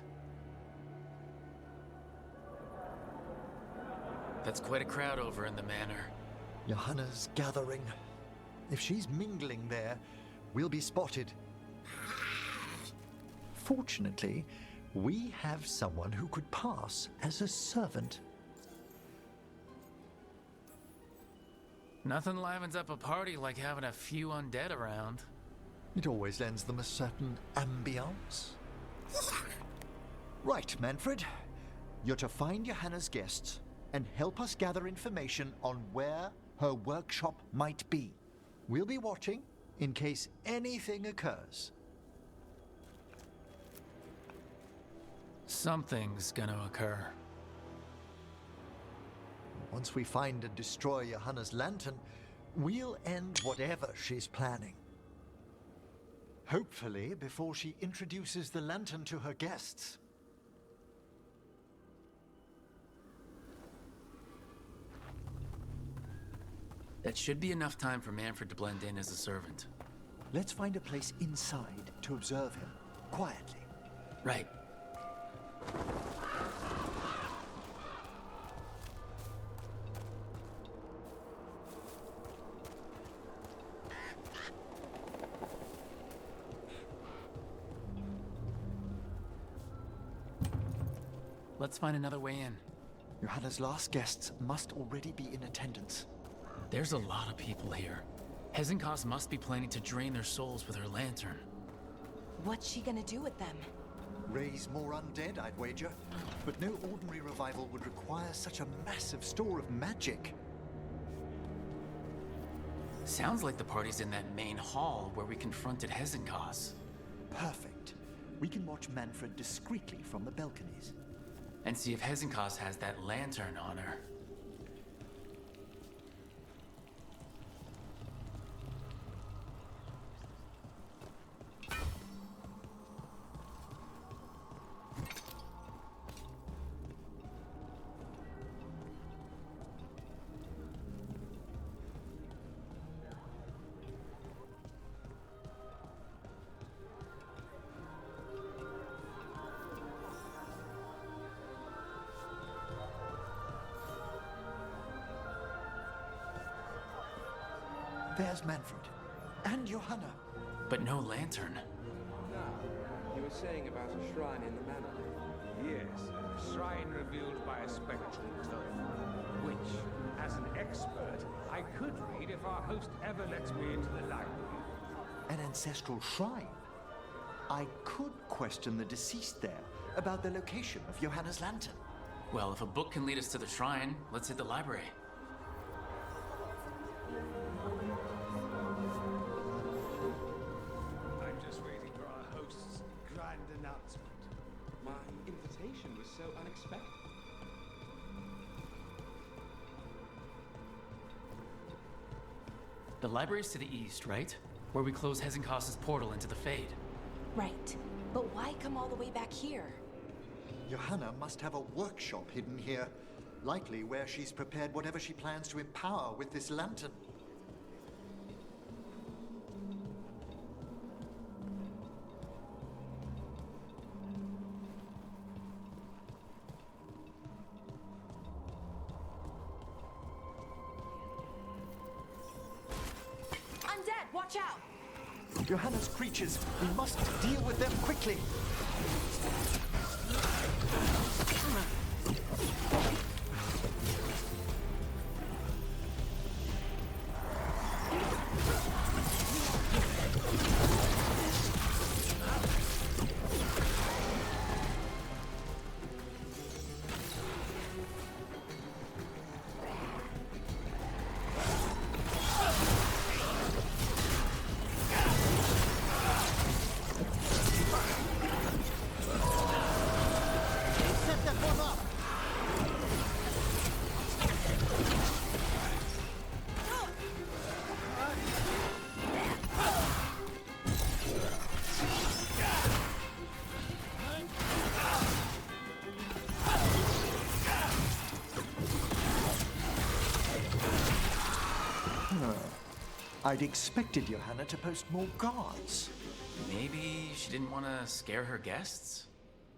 That's quite a crowd over in the manor. Johanna's gathering. If she's mingling there, we'll be spotted. Fortunately, we have someone who could pass as a servant. Nothing livens up a party like having a few undead around. It always lends them a certain ambiance. Right, Manfred. You're to find Johanna's guests and help us gather information on where her workshop might be. We'll be watching in case anything occurs. Something's gonna occur. Once we find and destroy Johanna's lantern, we'll end whatever she's planning. Hopefully before she introduces the lantern to her guests. That should be enough time for Manfred to blend in as a servant. Let's find a place inside to observe him, quietly. Right. Let's find another way in. Johanna's last guests must already be in attendance. There's a lot of people here. Hezenkos must be planning to drain their souls with her lantern. What's she gonna do with them? Raise more undead, I'd wager. But no ordinary revival would require such a massive store of magic. Sounds like the party's in that main hall where we confronted Hezenkos. Perfect. We can watch Manfred discreetly from the balconies. And see if Hezenkos has that lantern on her. There's Manfred. And Johanna. But no lantern. Now, you were saying about a shrine in the manor. Yes, a shrine revealed by a spectral tome, which, as an expert, I could read if our host ever lets me into the library. An ancestral shrine? I could question the deceased there about the location of Johanna's lantern. Well, if a book can lead us to the shrine, let's hit the library. I'm just waiting for our host's grand announcement. My invitation was so unexpected. The library's to the east, right? Where we close Hezenkos' portal into the Fade. Right. But why come all the way back here? Johanna must have a workshop hidden here. Likely where she's prepared whatever she plans to empower with this lantern. Undead, watch out! Johanna's creatures, we must deal with them quickly. I'd expected Johanna to post more guards. Maybe she didn't want to scare her guests?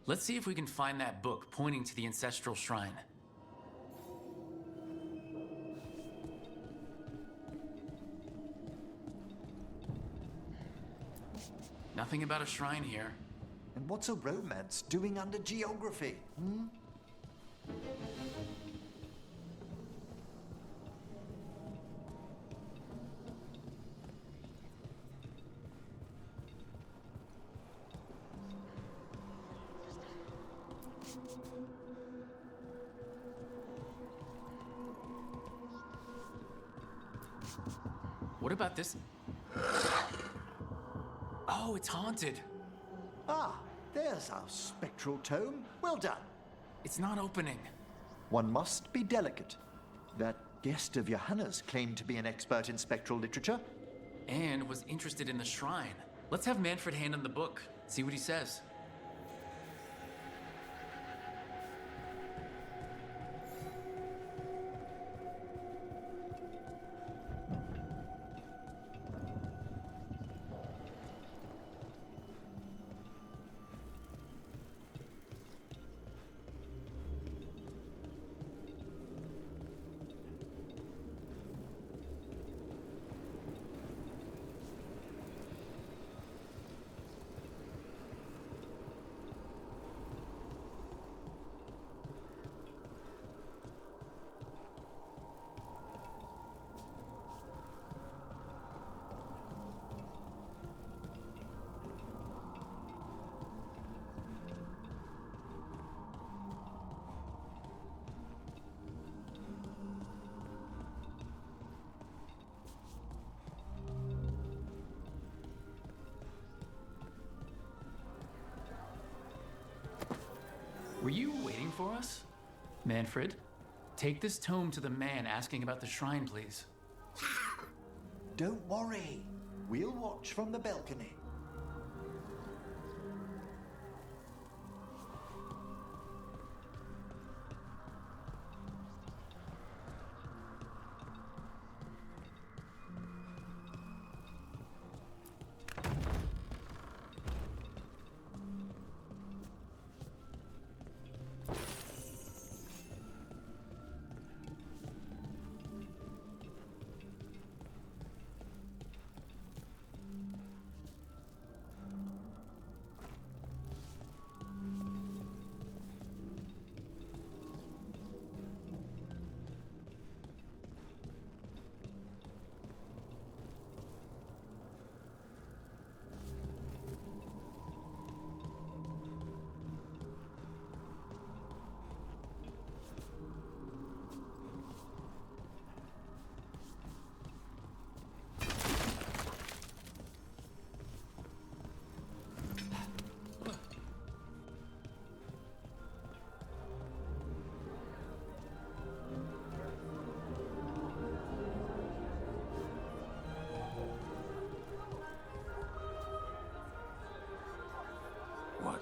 Let's see if we can find that book pointing to the ancestral shrine. Nothing about a shrine here. And what's a romance doing under geography? Hmm? What about this? Oh, it's haunted. Ah, there's our spectral tome. Well done. It's not opening. One must be delicate. That guest of Johanna's claimed to be an expert in spectral literature. And was interested in the shrine. Let's have Manfred hand him the book, see what he says. Were you waiting for us? Manfred, take this tome to the man asking about the shrine, please. Don't worry. We'll watch from the balcony.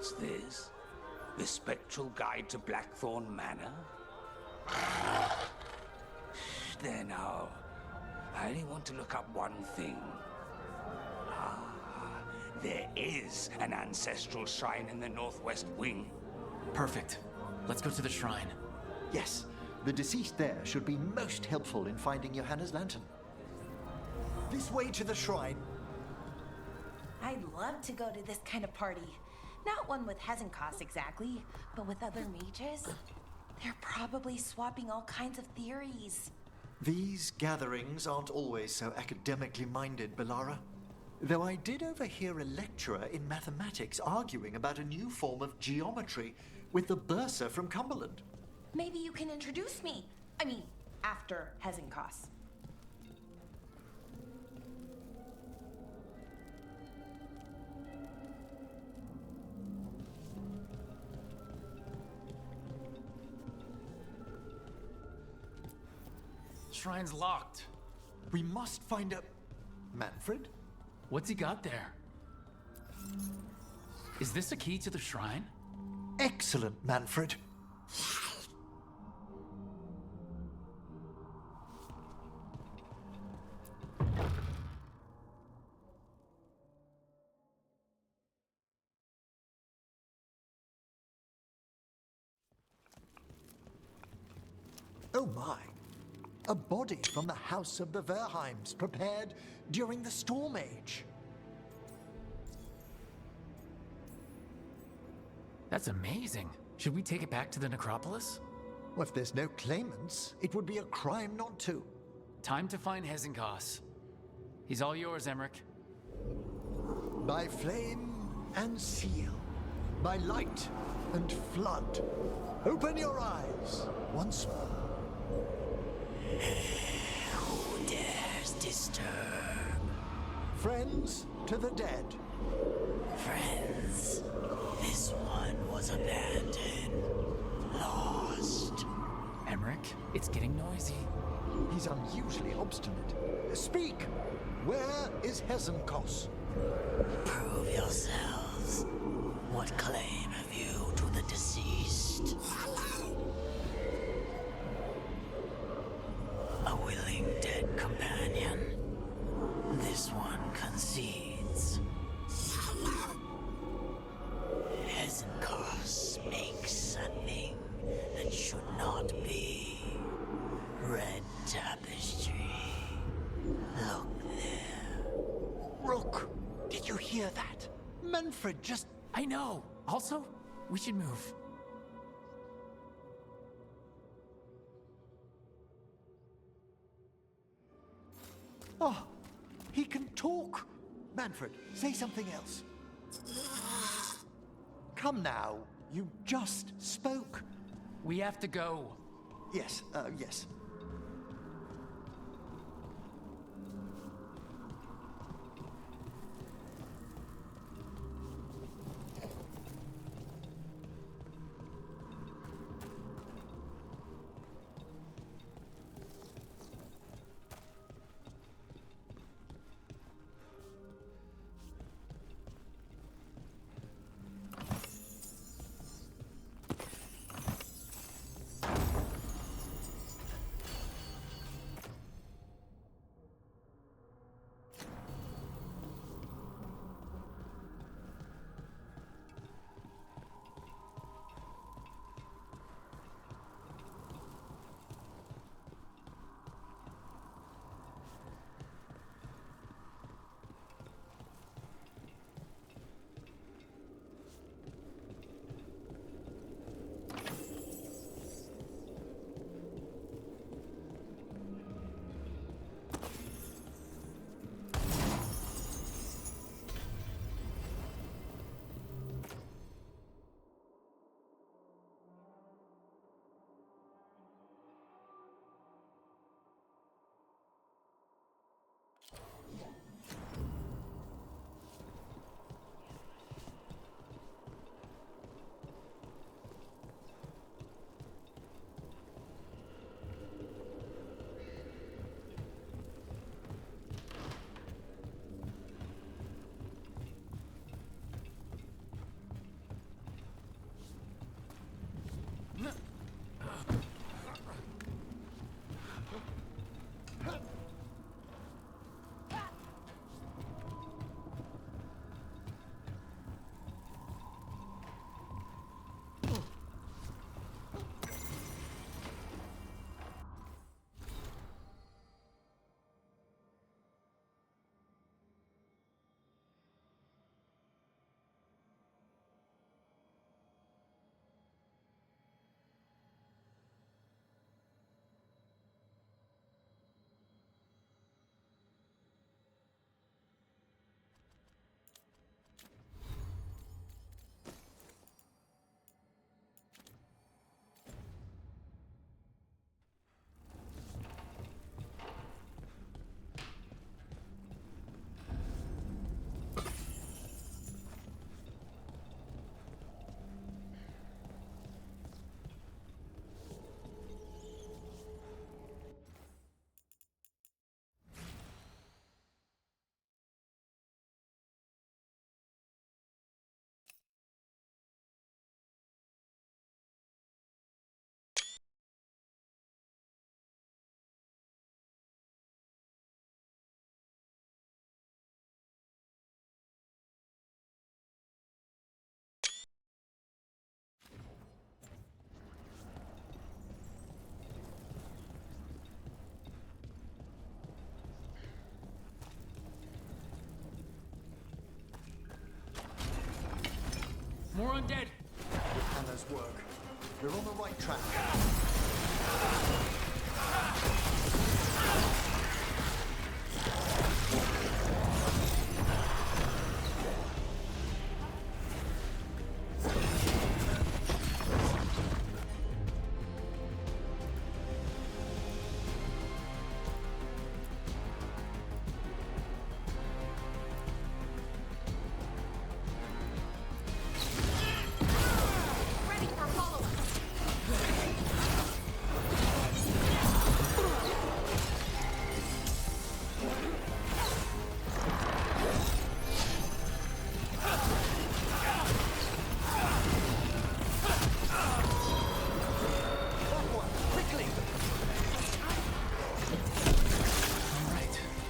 What's this? The Spectral Guide to Blackthorn Manor? There now. I only want to look up one thing. Ah, there is an ancestral shrine in the northwest wing. Perfect. Let's go to the shrine. Yes, the deceased there should be most helpful in finding Johanna's lantern. This way to the shrine. I'd love to go to this kind of party. Not one with Hezenkos exactly, but with other mages. They're probably swapping all kinds of theories. These gatherings aren't always so academically minded, Belara. Though I did overhear a lecturer in mathematics arguing about a new form of geometry with the bursar from Cumberland. Maybe you can introduce me. I mean, after Hezenkos. Shrine's locked. We must find a... Manfred? What's he got there? Is this a key to the shrine? Excellent, Manfred. Oh my. A body from the House of the Verheims, prepared during the Storm Age. That's amazing. Should we take it back to the necropolis? Well, if there's no claimants, it would be a crime not to. Time to find Hezenkos. He's all yours, Emmerich. By flame and seal, by light and flood, open your eyes once more. Who dares disturb? Friends to the dead. Friends, this one was abandoned, lost. Emmerich, it's getting noisy. He's unusually obstinate. Speak! Where is Hezenkos? Prove yourselves. What claim have you to the deceased? A willing dead companion. This one concedes. Hezenkos makes a thing that should not be. Red tapestry. Look there. Rook, did you hear that? Manfred just... I know. Also, we should move. Oh, he can talk. Manfred, say something else. Come now, you just spoke. We have to go. Yes, yes. undead. With Hannah's work, we're on the right track.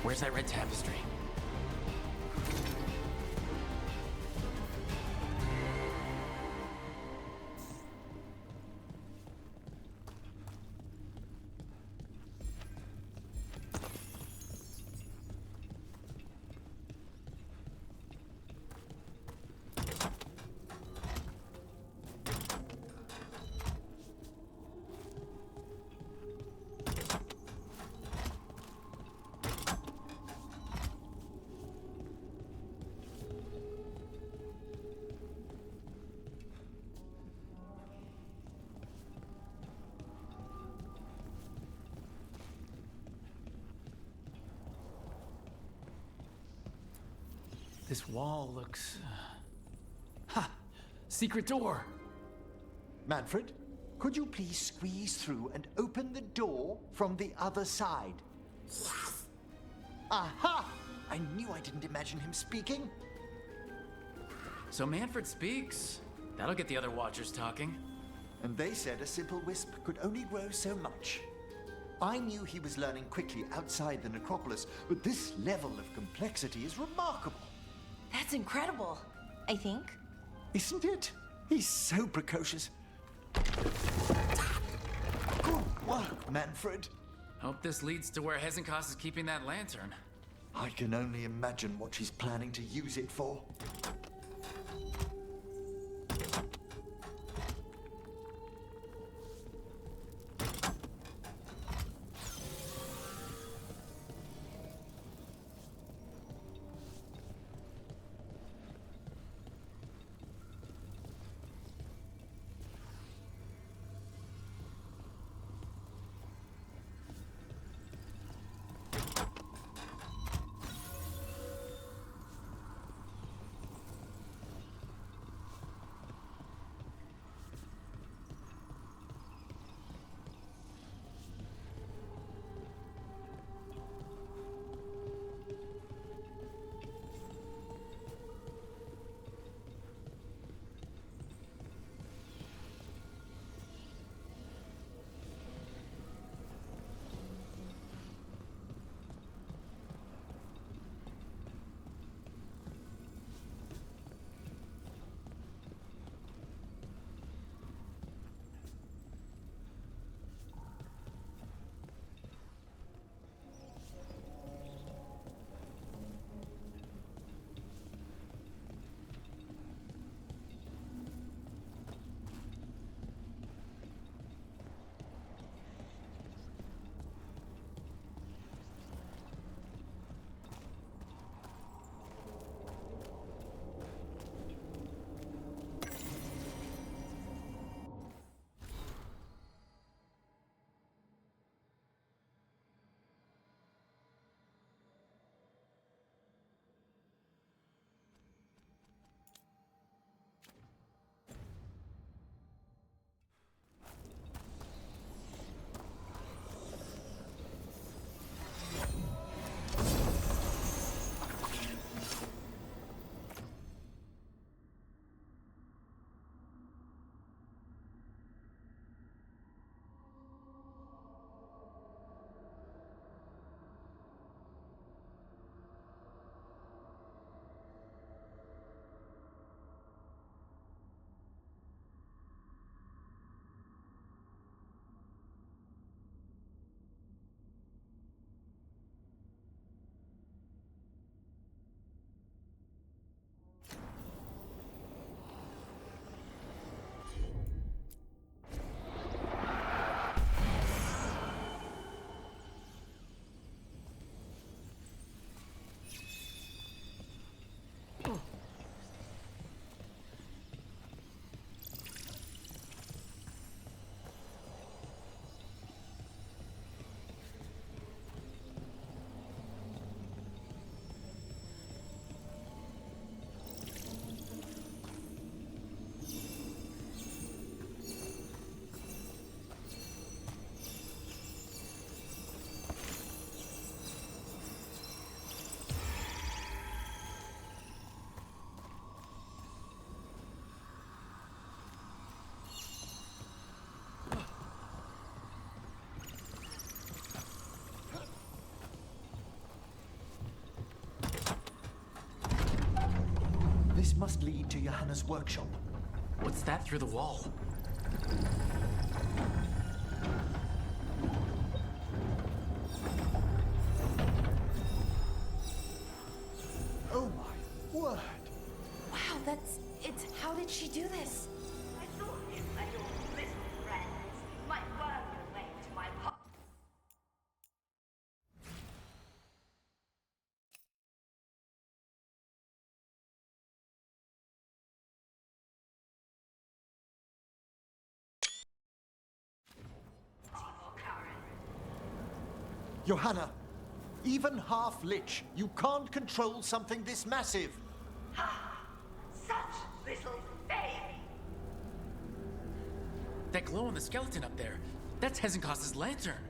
Where's that red tapestry? This wall looks... Ha! Secret door! Manfred, could you please squeeze through and open the door from the other side? Aha! I knew I didn't imagine him speaking. So Manfred speaks. That'll get the other Watchers talking. And they said a simple wisp could only grow so much. I knew he was learning quickly outside the necropolis, but this level of complexity is remarkable. That's incredible, I think. Isn't it? He's so precocious. Good work, Manfred. Hope this leads to where Hezekiah is keeping that lantern. I can only imagine what she's planning to use it for. must lead to Johanna's workshop. What's that through the wall? Oh my word! Wow, that's... it's... how did she do this? I thought you and your little friends might work your way to my pot. Johanna, even half-lich, you can't control something this massive. Such little baby. That glow on the skeleton up there, that's Hezenkos's lantern.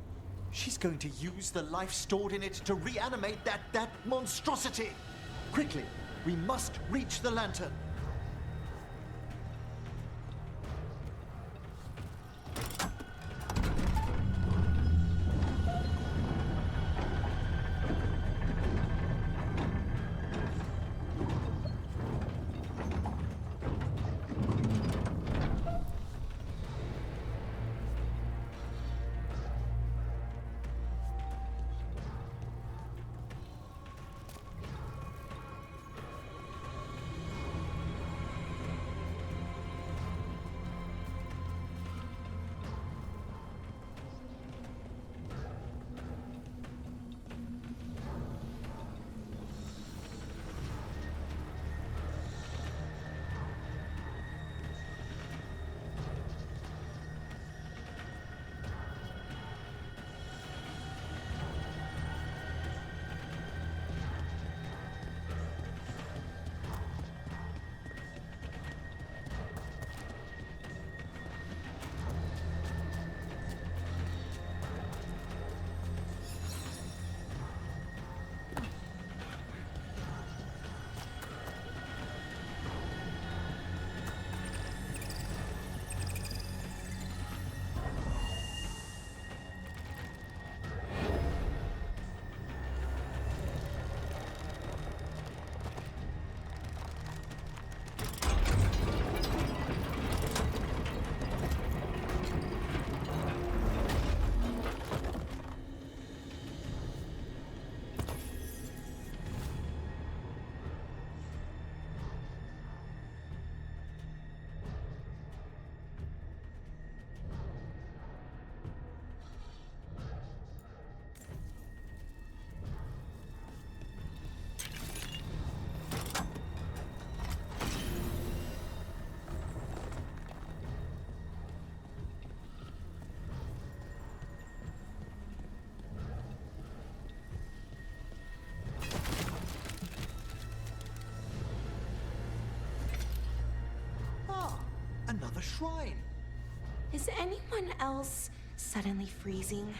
She's going to use the life stored in it to reanimate that monstrosity. Quickly, we must reach the lantern. Another shrine. Is anyone else suddenly freezing?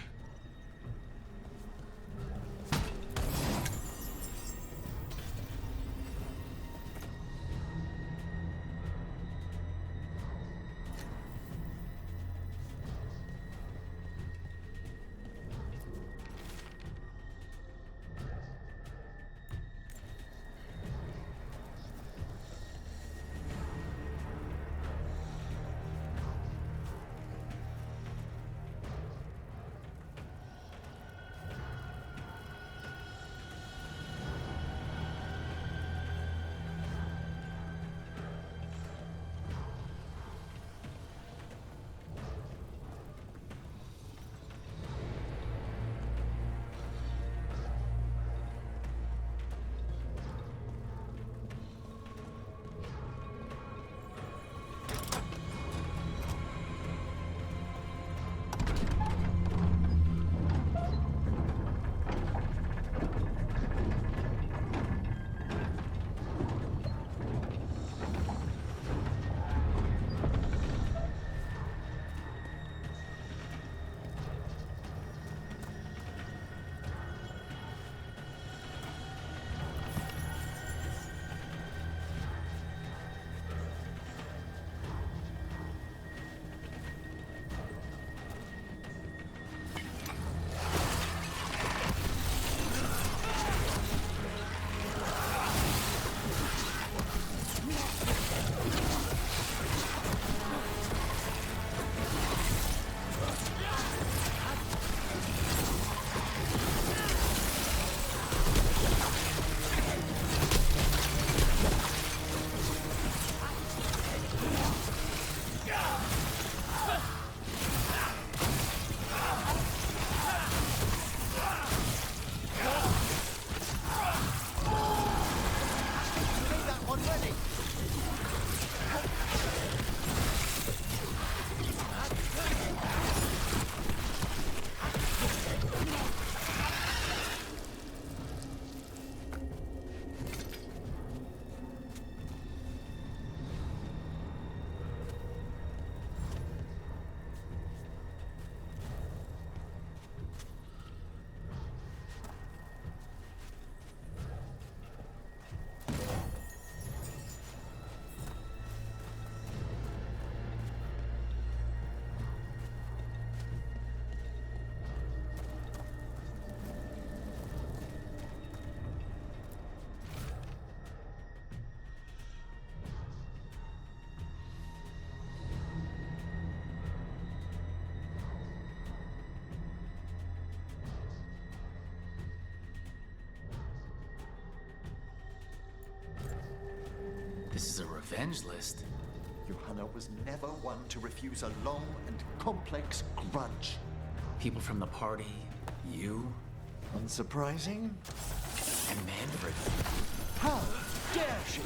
revenge list. Johanna was never one to refuse a long and complex grudge. People from the party, you, Unsurprising? and Manfred. How dare she?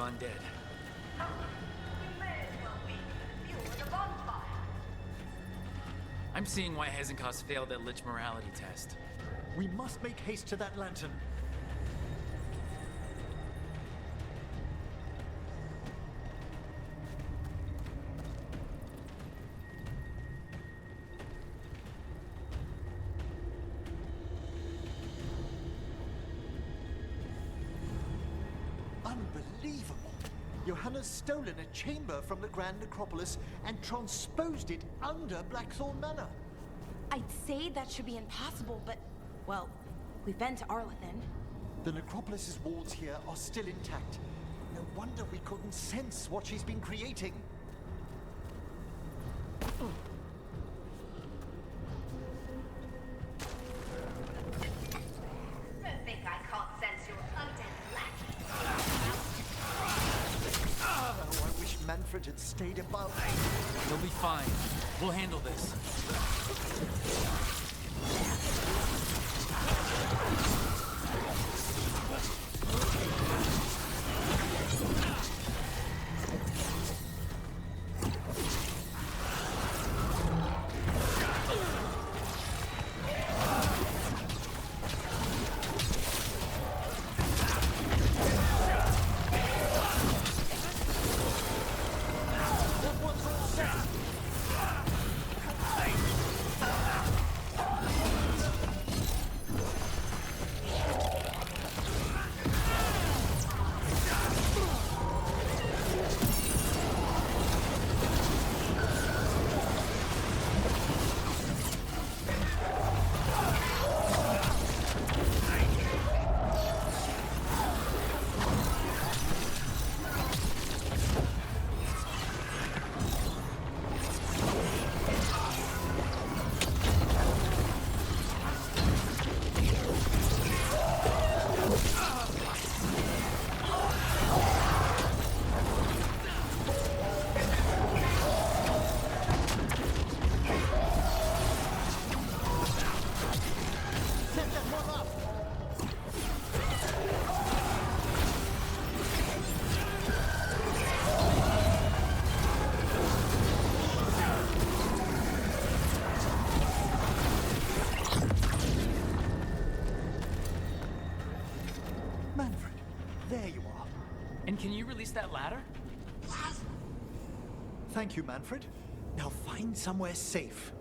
undead. I'm seeing why Hezenkos failed that Lich morality test. We must make haste to that lantern. Unbelievable! Johanna's stolen a chamber from the Grand Necropolis and transposed it under Blackthorn Manor. I'd say that should be impossible, but, well, we've been to Arlathan. The Necropolis's walls here are still intact. No wonder we couldn't sense what she's been creating. Manfred had stayed above. You'll be fine. We'll handle this. Can you release that ladder? Thank you, Manfred. Now find somewhere safe.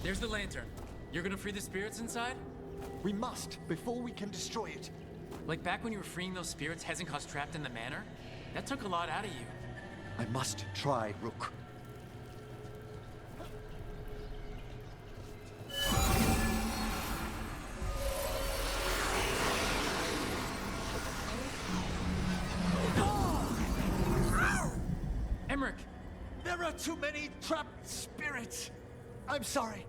There's the lantern. You're gonna free the spirits inside? We must, before we can destroy it. Like back when you were freeing those spirits Hezenko's trapped in the manor? That took a lot out of you. I must try, Rook. Emmerich! There are too many trapped spirits. I'm sorry.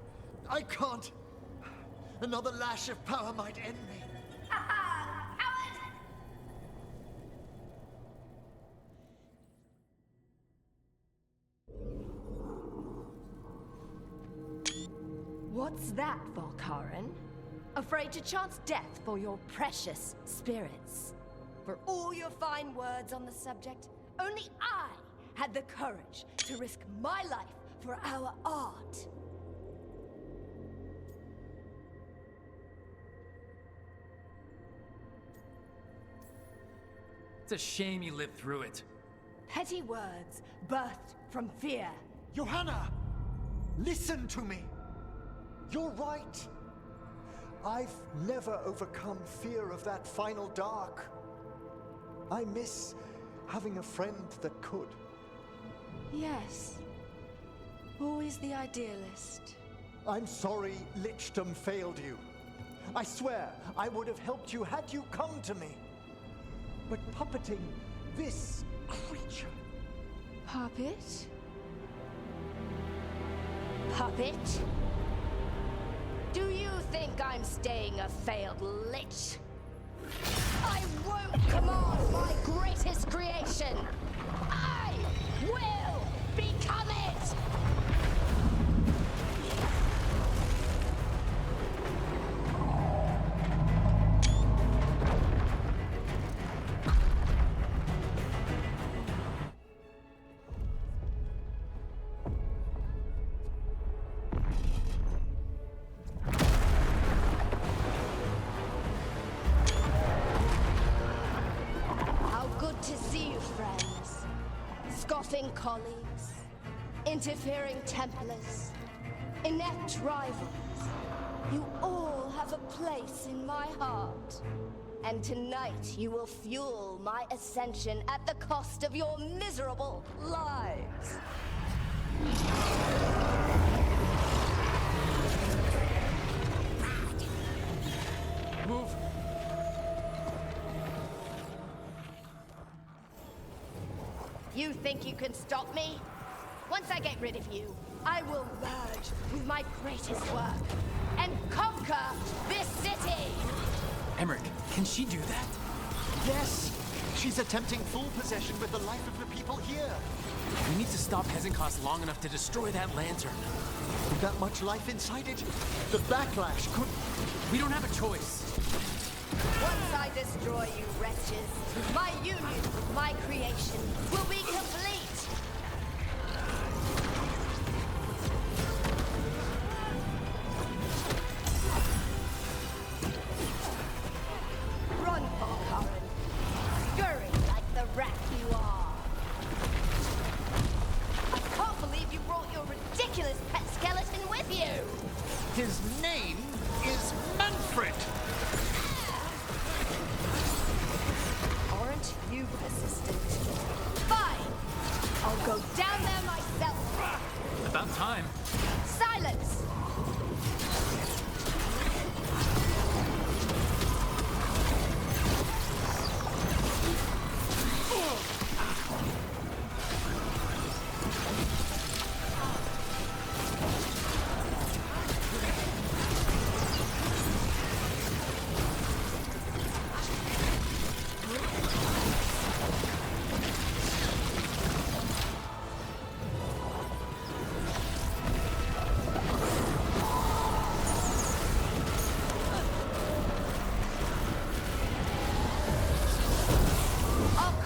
I can't. Another lash of power might end me. What's that, Volkaren? Afraid to chance death for your precious spirits? For all your fine words on the subject, only I had the courage to risk my life for our art. It's a shame you lived through it. Petty words birthed from fear. Johanna! Listen to me! You're right. I've never overcome fear of that final dark. I miss having a friend that could. Yes. Always the idealist. I'm sorry Lichdom failed you. I swear I would have helped you had you come to me. But puppeting this creature... Puppet? Puppet? Do you think I'm staying a failed lich? I won't command my greatest creation! I will become it! How good to see you, friends. Scoffing colleagues. Interfering Templars, inept rivals, you all have a place in my heart. And tonight you will fuel my ascension at the cost of your miserable lives. Move! You think you can stop me? Once I get rid of you, I will merge with my greatest work and conquer this city! Emmerich, can she do that? Yes! She's attempting full possession with the life of the people here. We need to stop Hezenkos long enough to destroy that lantern. With that much life inside it, the backlash could... We don't have a choice. Once I destroy you wretches, my union with my creation will be complete! Run, Valkarin. Scurry like the rat you are. I can't believe you brought your ridiculous pet skeleton with you! His name is Manfred! Aren't you persistent? Fine! I'll go down there myself! About time. Silence!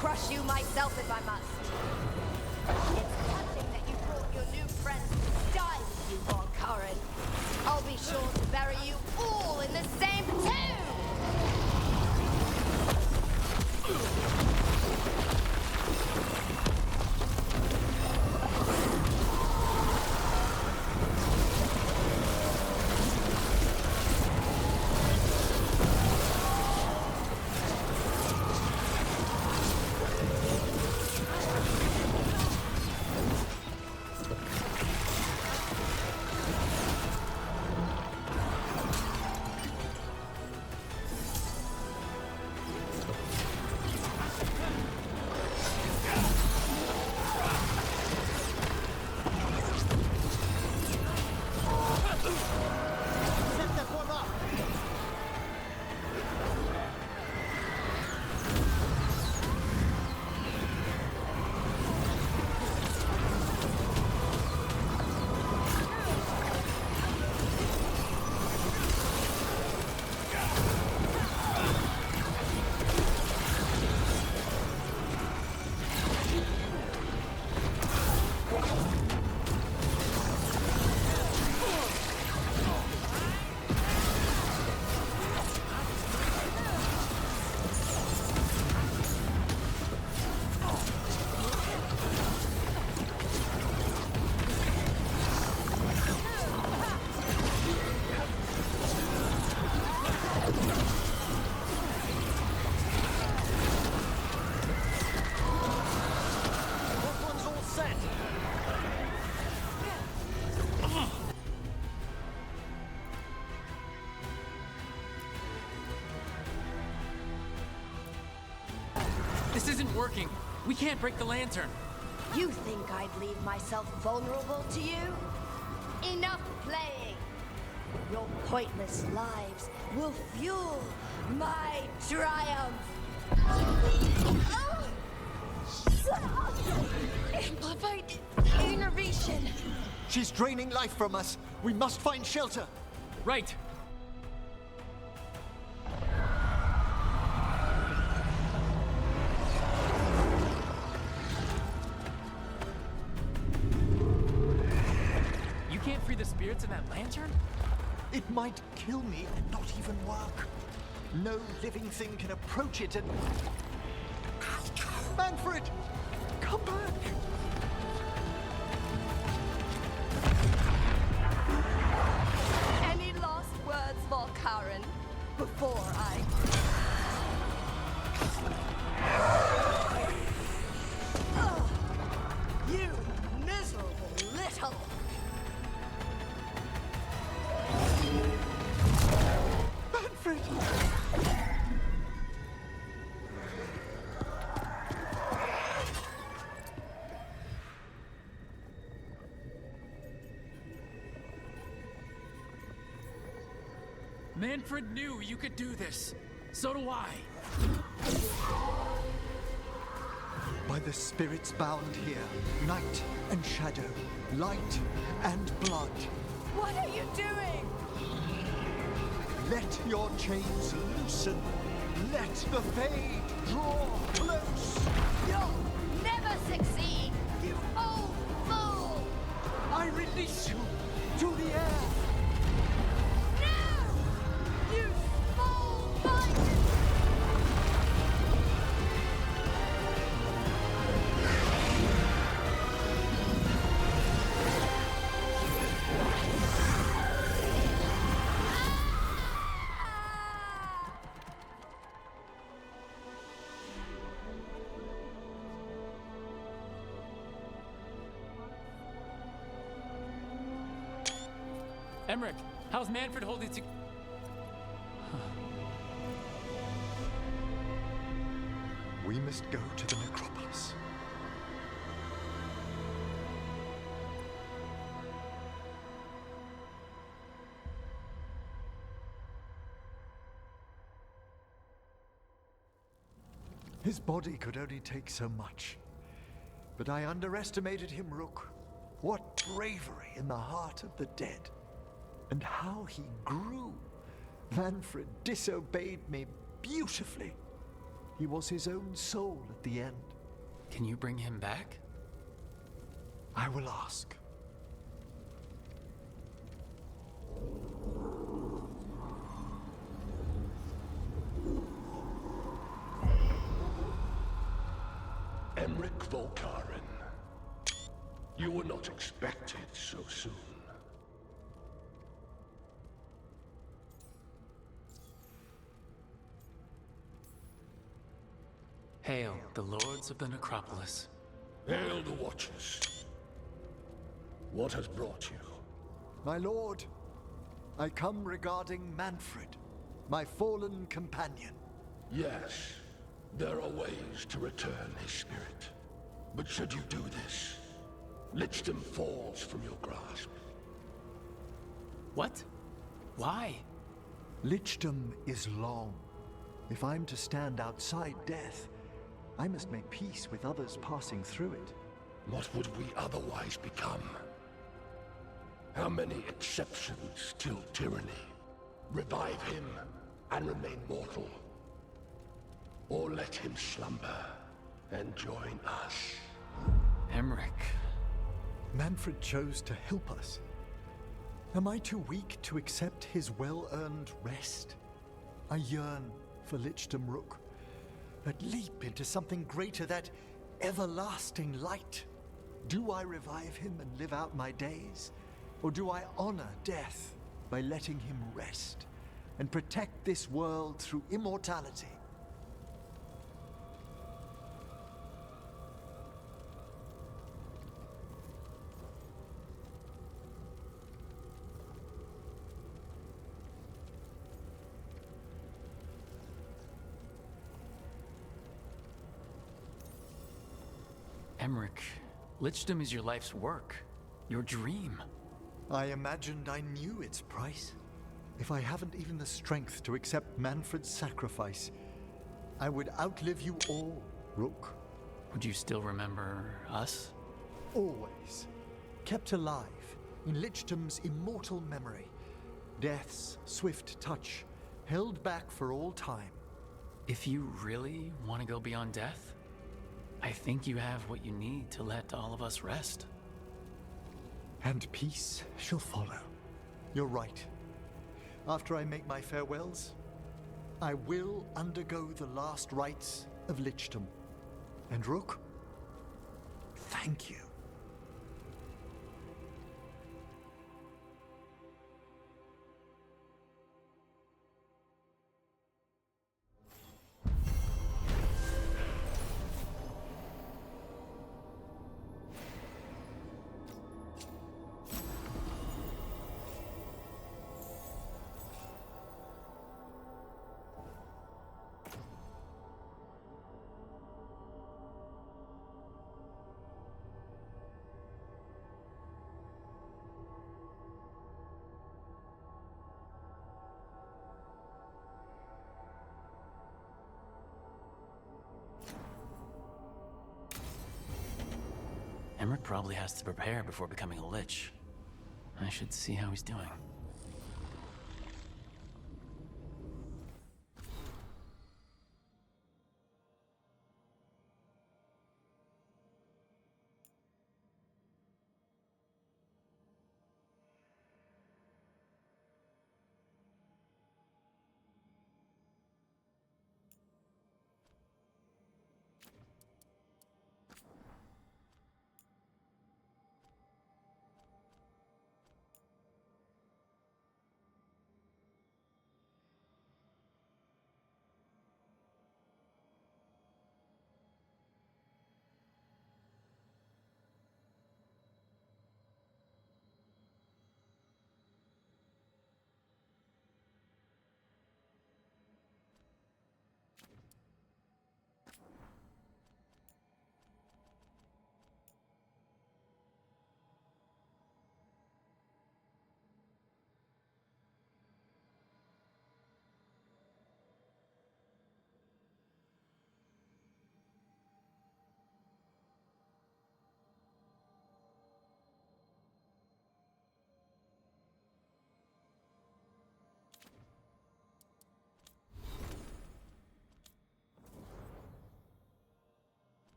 Crush you myself if I must. It's touching that you brought your new friends to die with you, Valkarin. I'll be sure to bury you all in the same tomb! This isn't working. We can't break the lantern. You think I'd leave myself vulnerable to you? Enough playing! Your pointless lives will fuel my triumph! Amplified innervation. She's draining life from us. We must find shelter. Right. You can't free the spirits in that lantern? It might kill me and not even work. No living thing can approach it and... Manfred! Come back! before I... Ugh, you miserable little... Manfred! Manfred knew you could do this. So do I. By the spirits bound here, night and shadow, light and blood. What are you doing? Let your chains loosen. Let the fade draw close. You'll never succeed, you old fool! I release you to the air. No! You small-minded! Emmerich, how's Manfred holding to... We must go to the necropolis. His body could only take so much. But I underestimated him, Rook. What bravery in the heart of the dead. And how he grew. Manfred disobeyed me beautifully. He was his own soul at the end. Can you bring him back? I will ask. Emmerich Volkaren. You were not expected so soon. Hail, the lords of the necropolis. Hail the Watchers. What has brought you? My lord, I come regarding Manfred, my fallen companion. Yes, there are ways to return his spirit. But should you do this, Lichdom falls from your grasp. What? Why? Lichdom is long. If I'm to stand outside death, I must make peace with others passing through it. What would we otherwise become? How many exceptions till tyranny? Revive him and remain mortal. Or let him slumber and join us. Emmerich. Manfred chose to help us. Am I too weak to accept his well-earned rest? I yearn for Lichdom, Rook. That leap into something greater, that everlasting light. Do I revive him and live out my days? Or do I honor death by letting him rest and protect this world through immortality? Emmerich, Lichdom is your life's work, your dream. I imagined I knew its price. If I haven't even the strength to accept Manfred's sacrifice, I would outlive you all, Rook. Would you still remember us? Always. Kept alive in Lichdom's immortal memory. Death's swift touch, held back for all time. If you really want to go beyond death, I think you have what you need to let all of us rest. And peace shall follow. You're right. After I make my farewells, I will undergo the last rites of Lichdom. And Rook, thank you. Emmerich probably has to prepare before becoming a lich. I should see how he's doing.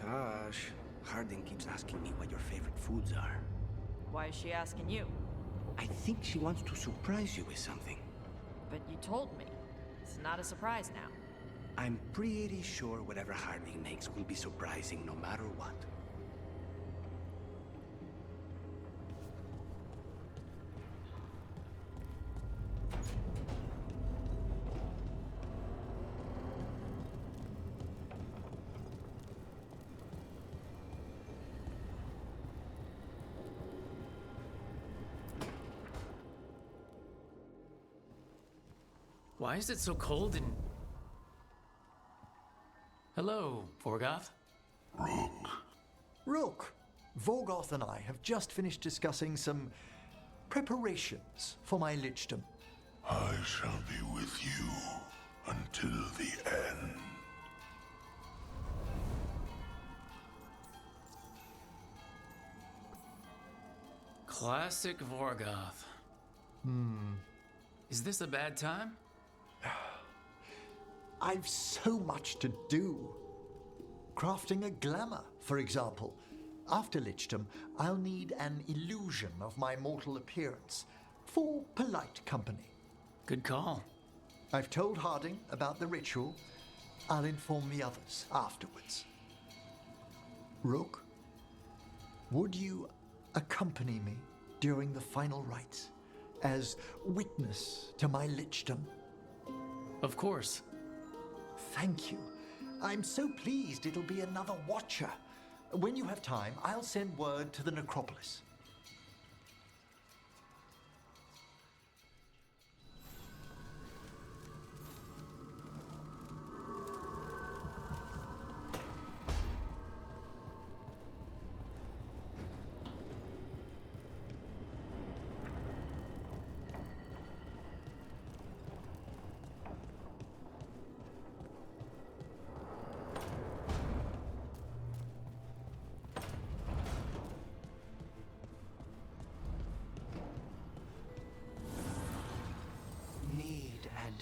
Gosh, Harding keeps asking me what your favorite foods are. Why is she asking you? I think she wants to surprise you with something. But you told me. It's not a surprise now. I'm pretty sure whatever Harding makes will be surprising no matter what. Why is it so cold in... Hello, Vorgoth. Rook, Vorgoth and I have just finished discussing some preparations for my lichdom. I shall be with you until the end. Classic Vorgoth. Is this a bad time? I've so much to do. Crafting a glamour, for example. After lichdom, I'll need an illusion of my mortal appearance for polite company. Good call. I've told Harding about the ritual. I'll inform the others afterwards. Rook, would you accompany me during the final rites as witness to my lichdom? Of course. Thank you. I'm so pleased it'll be another watcher. When you have time, I'll send word to the necropolis.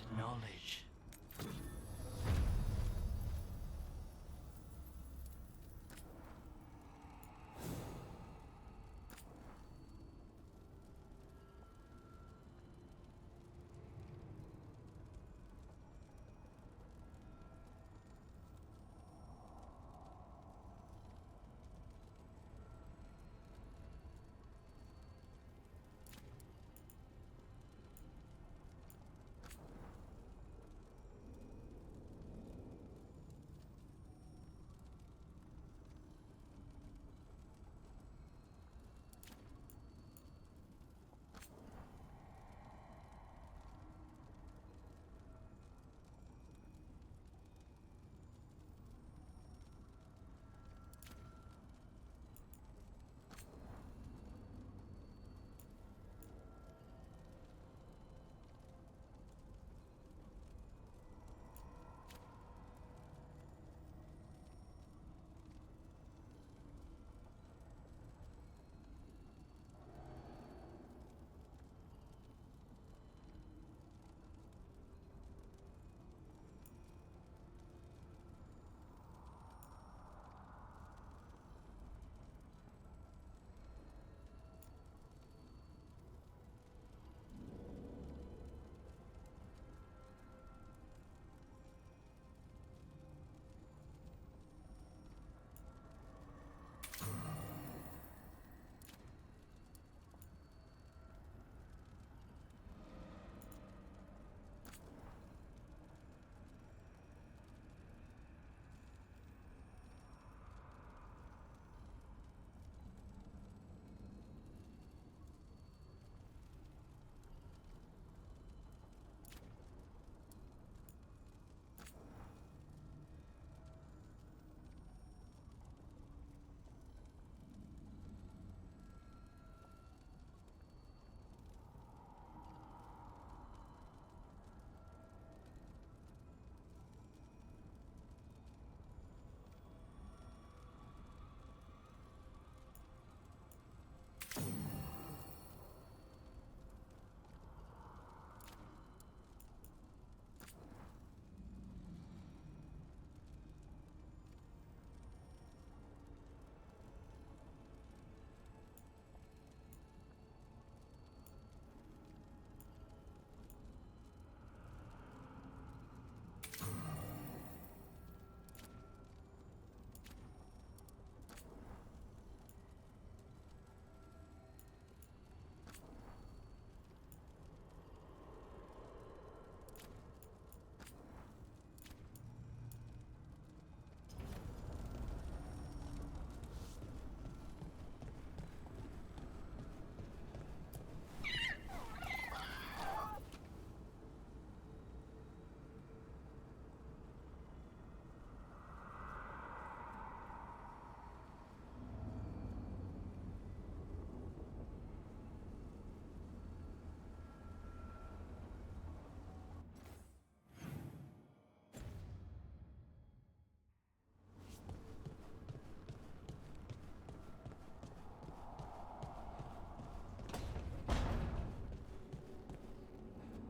and knowledge.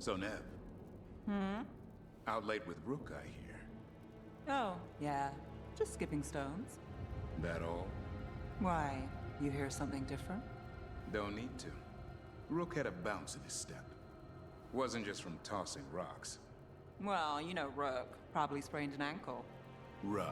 So, Neb. Out late with Rook, I hear. Oh, yeah. Just skipping stones. That all? Why? You hear something different? Don't need to. Rook had a bounce in his step. Wasn't just from tossing rocks. Well, you know Rook. Probably sprained an ankle. Right.